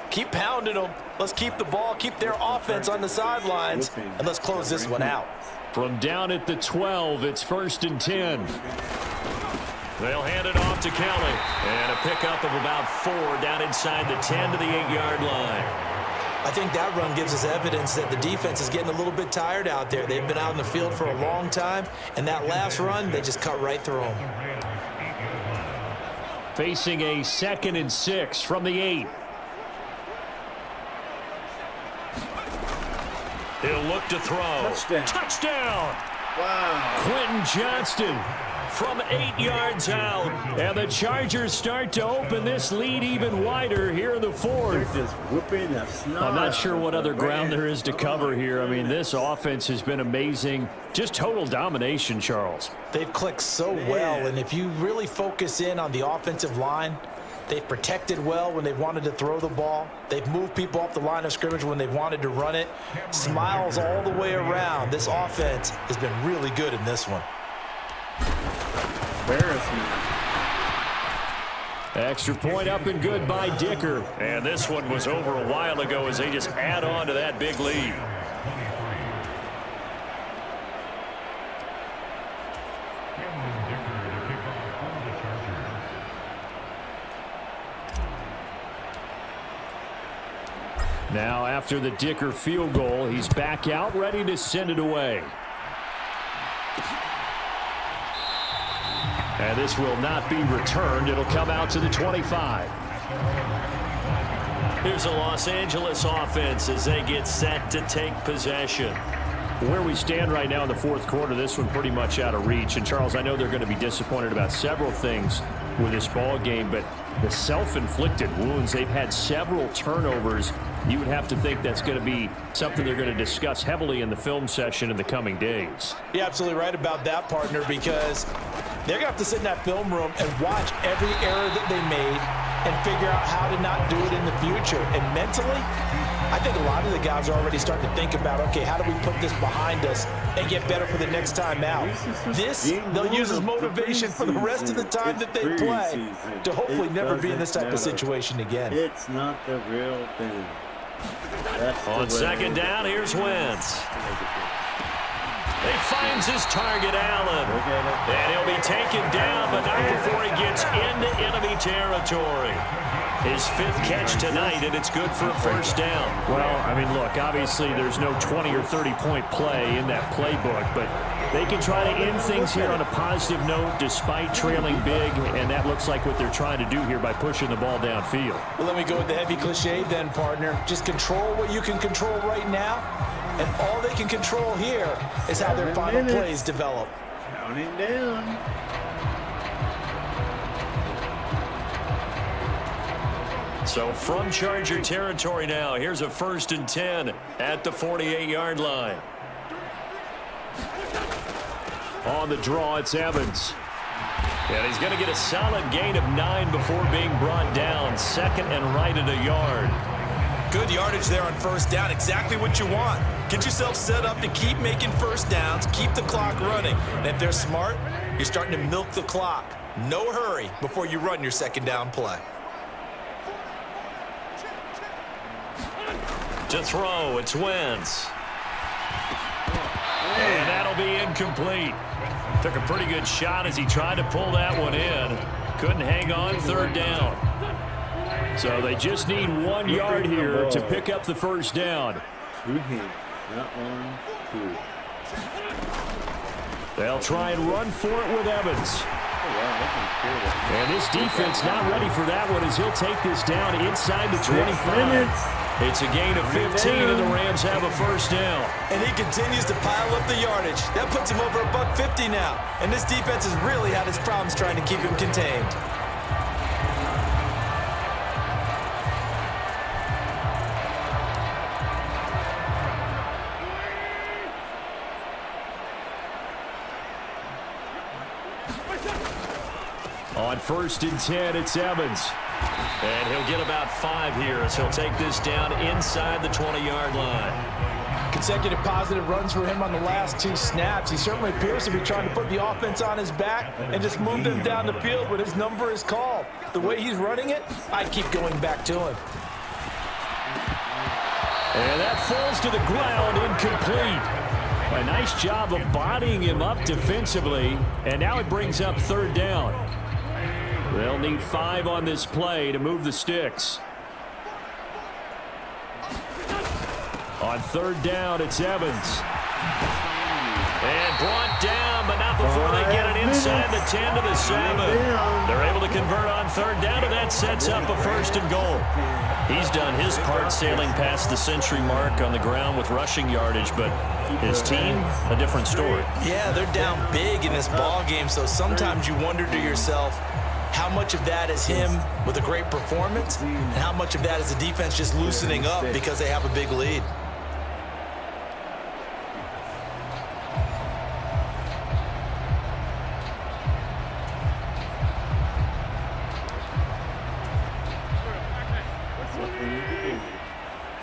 keep pounding them. Let's keep the ball, keep their offense on the sidelines, and let's close this one out. From down at the 12, it's 1st and 10. They'll hand it off to Kelly. And a pickup of about 4 down inside the 10 to the 8-yard line. I think that run gives us evidence that the defense is getting a little bit tired out there. They've been out in the field for a long time, and that last run, they just cut right through them. Facing a 2nd and 6 from the 8. He'll look to throw. Touchdown. Wow. Quentin Johnston from 8 yards out. And the Chargers start to open this lead even wider here in the 4th. Just whooping the snot. I'm not sure what other ground there is to cover here. I mean, this offense has been amazing. Just total domination, Charles. They've clicked so well, and if you really focus in on the offensive line, they've protected well when they've wanted to throw the ball. They've moved people off the line of scrimmage when they've wanted to run it. Smiles all the way around. This offense has been really good in this one. Embarrassment. Extra point up and good by Dicker. And this one was over a while ago as they just add on to that big lead. Now, after the Dicker field goal, he's back out, ready to send it away. And this will not be returned. It'll come out to the 25. Here's the Los Angeles offense as they get set to take possession. Where we stand right now in the fourth quarter, this one pretty much out of reach. And, Charles, I know they're going to be disappointed about several things with this ball game, but the self-inflicted wounds, they've had several turnovers. You would have to think that's going to be something they're going to discuss heavily in the film session in the coming days. You're absolutely right about that, partner, because they're going to have to sit in that film room and watch every error that they made and figure out how to not do it in the future. And mentally, I think a lot of the guys are already starting to think about, okay, how do we put this behind us and get better for the next time out? This, they'll use as motivation for the rest of the time that they play to hopefully never be in this type of situation again. It's not the real thing. On second down, here's Wentz. He finds his target, Allen. And he'll be taken down, but not before he gets into enemy territory. His fifth catch tonight, and it's good for a first down. Well, I mean, look, obviously there's no 20 or 30-point play in that playbook, but they can try to end things here on a positive note despite trailing big, and that looks like what they're trying to do here by pushing the ball downfield. Well, let me go with the heavy cliche then, partner. Just control what you can control right now, and all they can control here is how their final plays develop. Counting down. So from Charger territory now, here's a 1st and 10 at the 48-yard line. On the draw, it's Evans. And he's going to get a solid gain of 9 before being brought down. Second and right at a yard. Good yardage there on first down. Exactly what you want. Get yourself set up to keep making first downs, keep the clock running. And if they're smart, you're starting to milk the clock. No hurry before you run your second down play. To throw, it's Wentz. And that'll be incomplete. Took a pretty good shot as he tried to pull that one in. Couldn't hang on, third down. So they just need 1 yard here to pick up the first down. 2 hands, not 1, 2. They'll try and run for it with Evans. And this defense not ready for that one as he'll take this down inside the 25. It's a gain of 15, and the Rams have a first down. And he continues to pile up the yardage. That puts him over $150 now. And this defense has really had its problems trying to keep him contained. On 1st and 10, it's Evans. And he'll get about 5 here as he'll take this down inside the 20-yard line. Consecutive positive runs for him on the last 2 snaps. He certainly appears to be trying to put the offense on his back and just move them down the field when his number is called. The way he's running it, I'd keep going back to him. And that falls to the ground, incomplete. A nice job of bodying him up defensively, and now it brings up third down. They'll need 5 on this play to move the sticks. On third down, it's Evans. And brought down, but not before they get it inside the 10 to the 7. They're able to convert on third down, and that sets up a 1st and goal. He's done his part sailing past the century mark on the ground with rushing yardage, but his team, a different story. Yeah, they're down big in this ball game, so sometimes you wonder to yourself, how much of that is him with a great performance, and how much of that is the defense just loosening up because they have a big lead. That's what they need to do.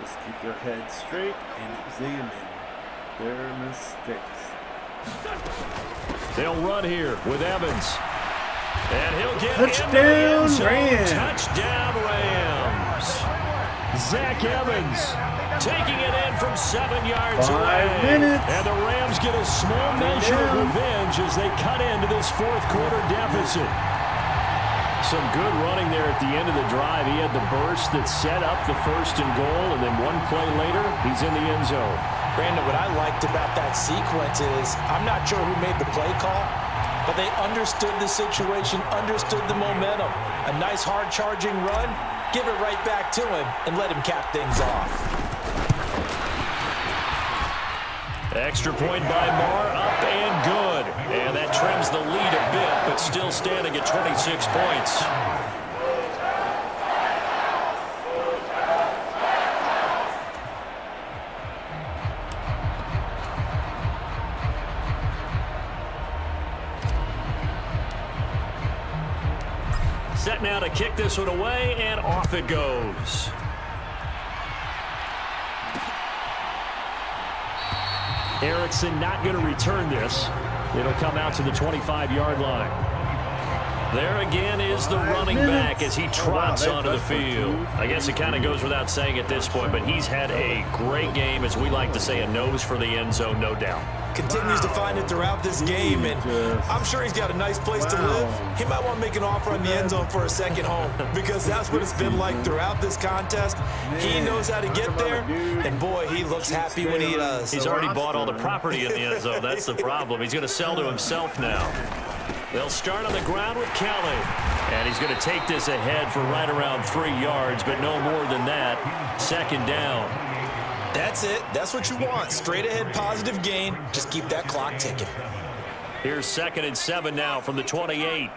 Just keep your head straight and examine their mistakes. They'll run here with Evans. And he'll get Touchdown, Rams. Touchdown, Rams. Zach Evans taking it in from 7 yards 5 away. minutes. And the Rams get a small measure of revenge as they cut into this fourth quarter deficit. Some good running there at the end of the drive. He had the burst that set up the 1st and goal, and then 1 play later, he's in the end zone. Brandon, what I liked about that sequence is I'm not sure who made the play call, but they understood the situation, understood the momentum. A nice hard charging run, give it right back to him and let him cap things off. Extra point by Marr, up and good. And that trims the lead a bit, but still standing at 26 points. Set now to kick this one away, and off it goes. Erickson not going to return this. It'll come out to the 25-yard line. There again is the running back as he trots onto the field. I guess it kind of goes without saying at this point, but he's had a great game, as we like to say, a nose for the end zone, no doubt. Continues to find it throughout this game, and I'm sure he's got a nice place to live. He might want to make an offer on the end zone for a second home, because that's what it's been like throughout this contest. He knows how to get there, and boy, he looks happy when he does. He's already bought all the property in the end zone. That's the problem. He's going to sell to himself now. They'll start on the ground with Kelly, and he's going to take this ahead for right around 3 yards, but no more than that. Second down. That's it. That's what you want. Straight ahead positive gain. Just keep that clock ticking. Here's 2nd and 7 now from the 28.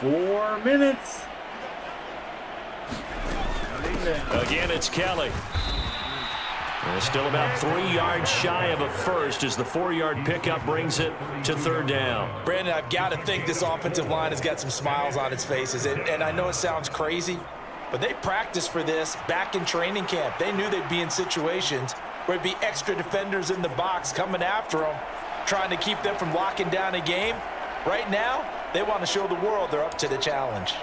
4 minutes. Again, it's Kelly. And still about 3 yards shy of a first as the 4-yard pickup brings it to 3rd down. Brandon, I've got to think this offensive line has got some smiles on its faces. And I know it sounds crazy, but they practiced for this back in training camp. They knew they'd be in situations where it'd be extra defenders in the box coming after them, trying to keep them from locking down a game. Right now, they want to show the world they're up to the challenge.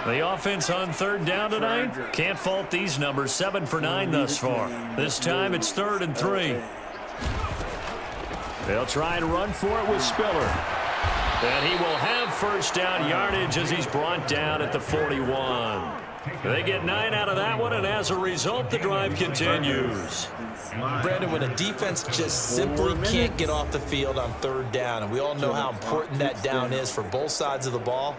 The offense on 3rd down tonight. Can't fault these numbers. 7 for 9 thus far. This time it's 3rd and 3. They'll try and run for it with Spiller. And he will have first down yardage as he's brought down at the 41. They get 9 out of that one, and as a result, the drive continues. Brandon, when a defense just simply can't get off the field on 3rd down, and we all know how important that down is for both sides of the ball,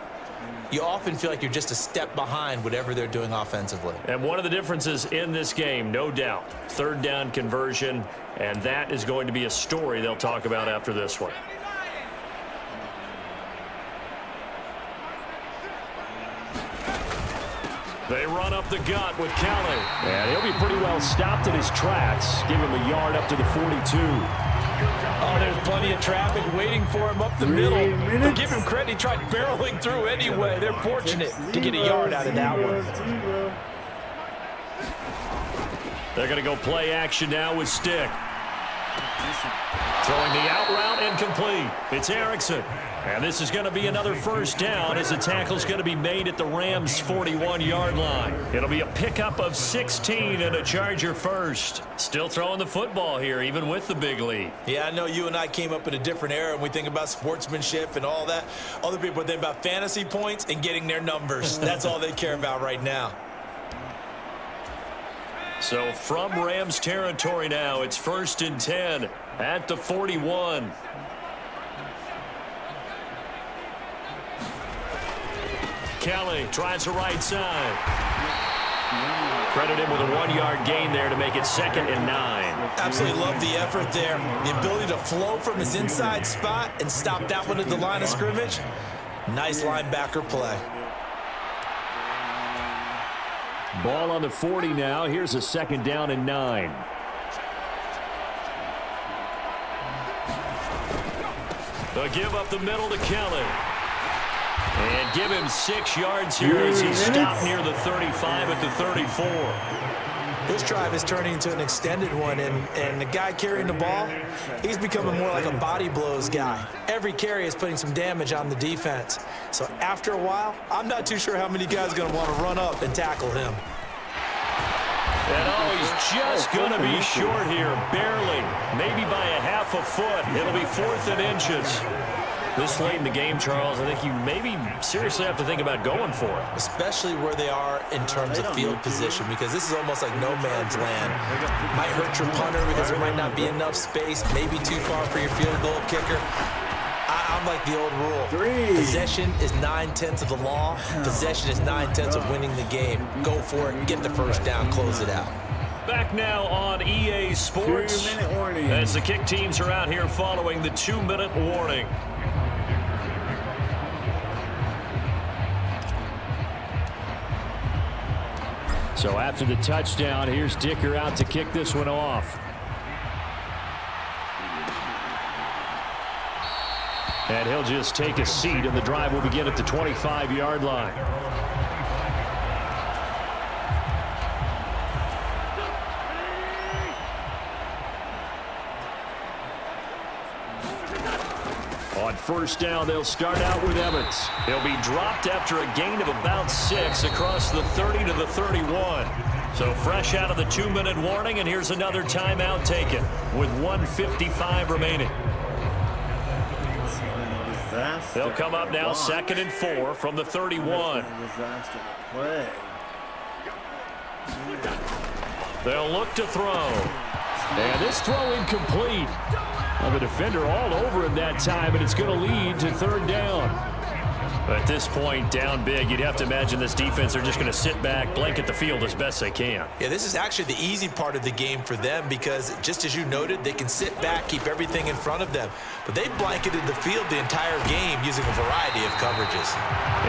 you often feel like you're just a step behind whatever they're doing offensively. And one of the differences in this game, no doubt, 3rd down conversion, and that is going to be a story they'll talk about after this one. They run up the gut with Kelly. And he'll be pretty well stopped in his tracks. Give him a yard up to the 42. Oh, there's plenty of traffic waiting for him up the middle. But give him credit, he tried barreling through anyway. They're fortunate to get a yard out of that one. They're going to go play action now with Stick. Throwing the out route incomplete. It's Erickson. And this is going to be another first down as the tackle's going to be made at the Rams' 41-yard line. It'll be a pickup of 16 and a Charger first. Still throwing the football here, even with the big lead. Yeah, I know you and I came up in a different era, and we think about sportsmanship and all that. Other people think about fantasy points and getting their numbers. That's all they care about right now. So from Rams territory now, it's 1st and 10 at the 41. Kelly tries the right side. Credit him with a 1-yard gain there to make it 2nd and 9. Absolutely love the effort there. The ability to flow from his inside spot and stop that one at the line of scrimmage. Nice linebacker play. Ball on the 40 now. Here's a 2nd down and 9. They'll give up the middle to Kelly. And give him 6 yards here as he stopped near the 35 at the 34. This drive is turning into an extended one, and the guy carrying the ball, he's becoming more like a body blows guy. Every carry is putting some damage on the defense. So after a while, I'm not too sure how many guys are going to want to run up and tackle him. And he's just going to be short here, barely, maybe by a half a foot. It'll be 4th and inches. This late in the game, Charles, I think you maybe seriously have to think about going for it. Especially where they are in terms of field position, because this is almost like no man's land. Might hurt your punter because there might not be enough space, maybe too far for your field goal kicker. I'm kind of like the old rule. 3. Possession is 9/10 of the law. Possession is 9/10 of winning the game. Go for it, get the first down, close it out. Back now on EA Sports. 2-minute warning. As the kick teams are out here following the 2-minute warning. So after the touchdown, here's Dicker out to kick this one off. And he'll just take a seat, and the drive will begin at the 25-yard line. On first down, they'll start out with Evans. He'll be dropped after a gain of about 6 across the 30 to the 31. So fresh out of the 2-minute warning, and here's another timeout taken with 1:55 remaining. They'll come up now 2nd and 4 from the 31. Disaster play. They'll look to throw. And this throw incomplete. Well, the defender all over him that time, and it's going to lead to 3rd down. But at this point, down big, you'd have to imagine this defense are just going to sit back, blanket the field as best they can. Yeah, this is actually the easy part of the game for them because, just as you noted, they can sit back, keep everything in front of them. But they blanketed the field the entire game using a variety of coverages.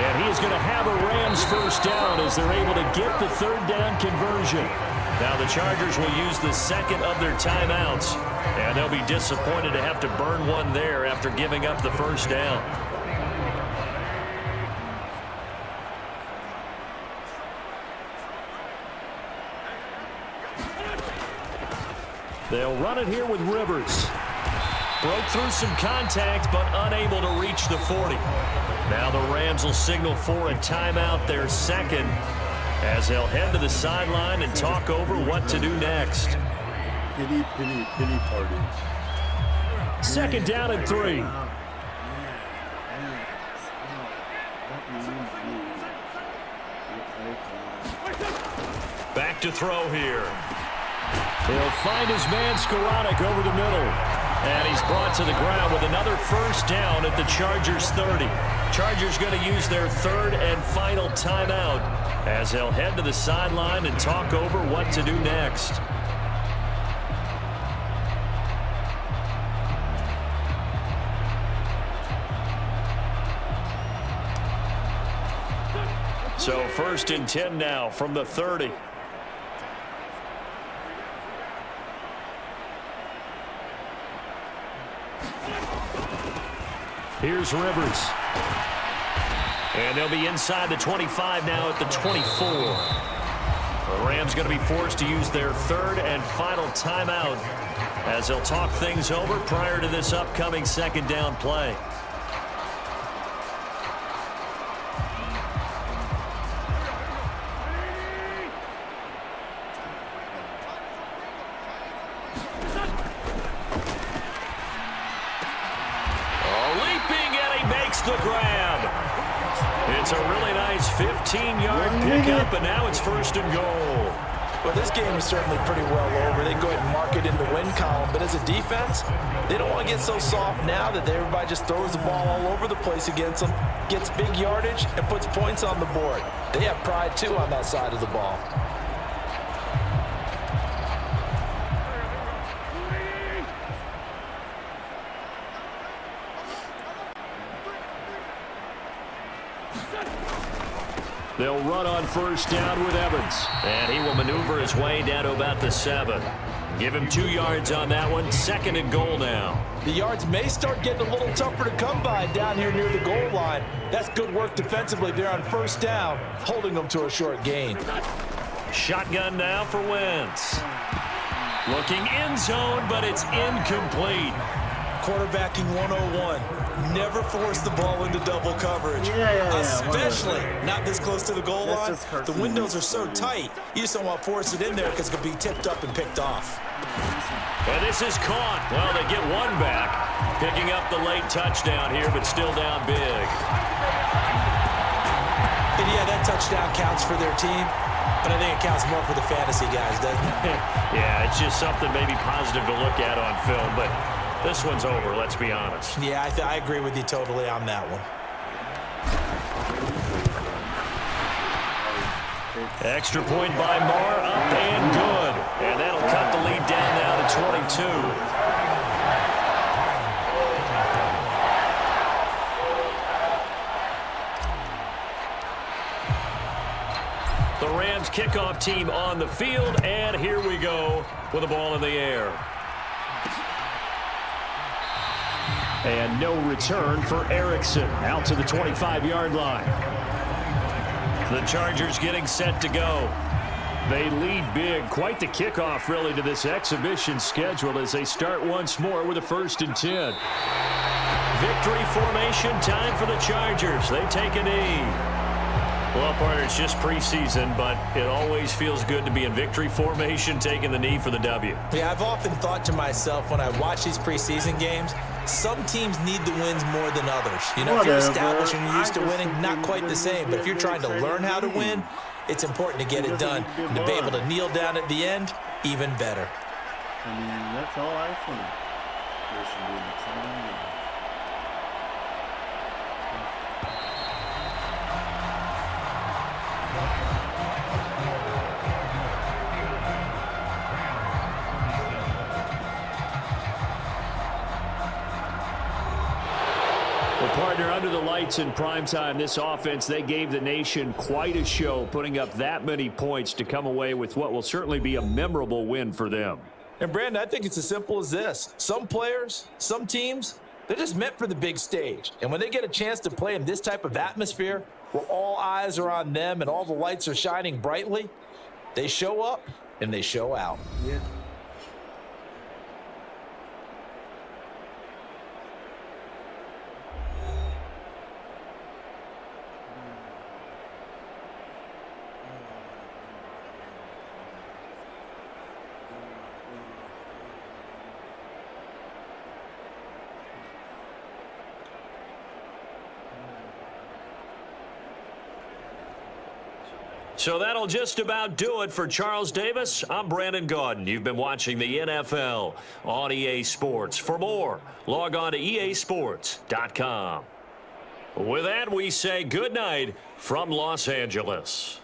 And he is going to have a Rams first down as they're able to get the 3rd down conversion. Now the Chargers will use the 2nd of their timeouts, and they'll be disappointed to have to burn one there after giving up the first down. They'll run it here with Rivers. Broke through some contact, but unable to reach the 40. Now the Rams will signal for a timeout, their 2nd, as they'll head to the sideline and talk over what to do next. Pity party. 2nd down and 3. Back to throw here. He'll find his man Skoranek over the middle. And he's brought to the ground with another first down at the Chargers 30. Chargers going to use their 3rd and final timeout as they'll head to the sideline and talk over what to do next. So 1st and 10 now from the 30. Here's Rivers. And they'll be inside the 25 now at the 24. The Rams going to be forced to use their 3rd and final timeout as they'll talk things over prior to this upcoming 2nd down play. The grab. It's a really nice 15-yard pickup, and now it's 1st and goal. Well, this game is certainly pretty well over. They go ahead and mark it in the win column, but as a defense, they don't want to get so soft now that everybody just throws the ball all over the place against them, gets big yardage, and puts points on the board. They have pride, too, on that side of the ball. They'll run on first down with Evans. And he will maneuver his way down to about the 7. Give him 2 yards on that one. 2nd and goal now. The yards may start getting a little tougher to come by down here near the goal line. That's good work defensively there on first down, holding them to a short gain. Shotgun now for Wentz. Looking end zone, but it's incomplete. Quarterbacking 101. Never force the ball into double coverage, especially not this close to the goal line. The windows are so tight, you just don't want to force it in there because it could be tipped up and picked off. And this is caught. Well, they get one back, picking up the late touchdown here, but still down big. And yeah, that touchdown counts for their team, but I think it counts more for the fantasy guys, doesn't it? Yeah, it's just something maybe positive to look at on film, but This one's over, let's be honest. Yeah, I agree with you totally on that one. Extra point by Marr, up and good. And that'll cut the lead down now to 22. The Rams kickoff team on the field, and here we go with the ball in the air. And no return for Erickson, out to the 25-yard line. The Chargers getting set to go. They lead big. Quite the kickoff, really, to this exhibition schedule as they start once more with a 1st and 10. Victory formation time for the Chargers. They take a knee. Well, partner, it's just preseason, but it always feels good to be in victory formation, taking the knee for the W. Yeah, I've often thought to myself when I watch these preseason games, some teams need the wins more than others. You know, if you're established and you're used to winning, not quite the same. But if you're trying to learn how to win, it's important to get it done. And to be able to kneel down at the end, even better. I mean, that's all I think. There should be an exciting game. Partner, under the lights in primetime, this offense, they gave the nation quite a show, putting up that many points to come away with what will certainly be a memorable win for them. And, Brandon, I think it's as simple as this. Some players, some teams, they're just meant for the big stage. And when they get a chance to play in this type of atmosphere where all eyes are on them and all the lights are shining brightly, they show up and they show out. Yeah. So that'll just about do it for Charles Davis. I'm Brandon Gaudin. You've been watching the NFL on EA Sports. For more, log on to easports.com. With that, we say good night from Los Angeles.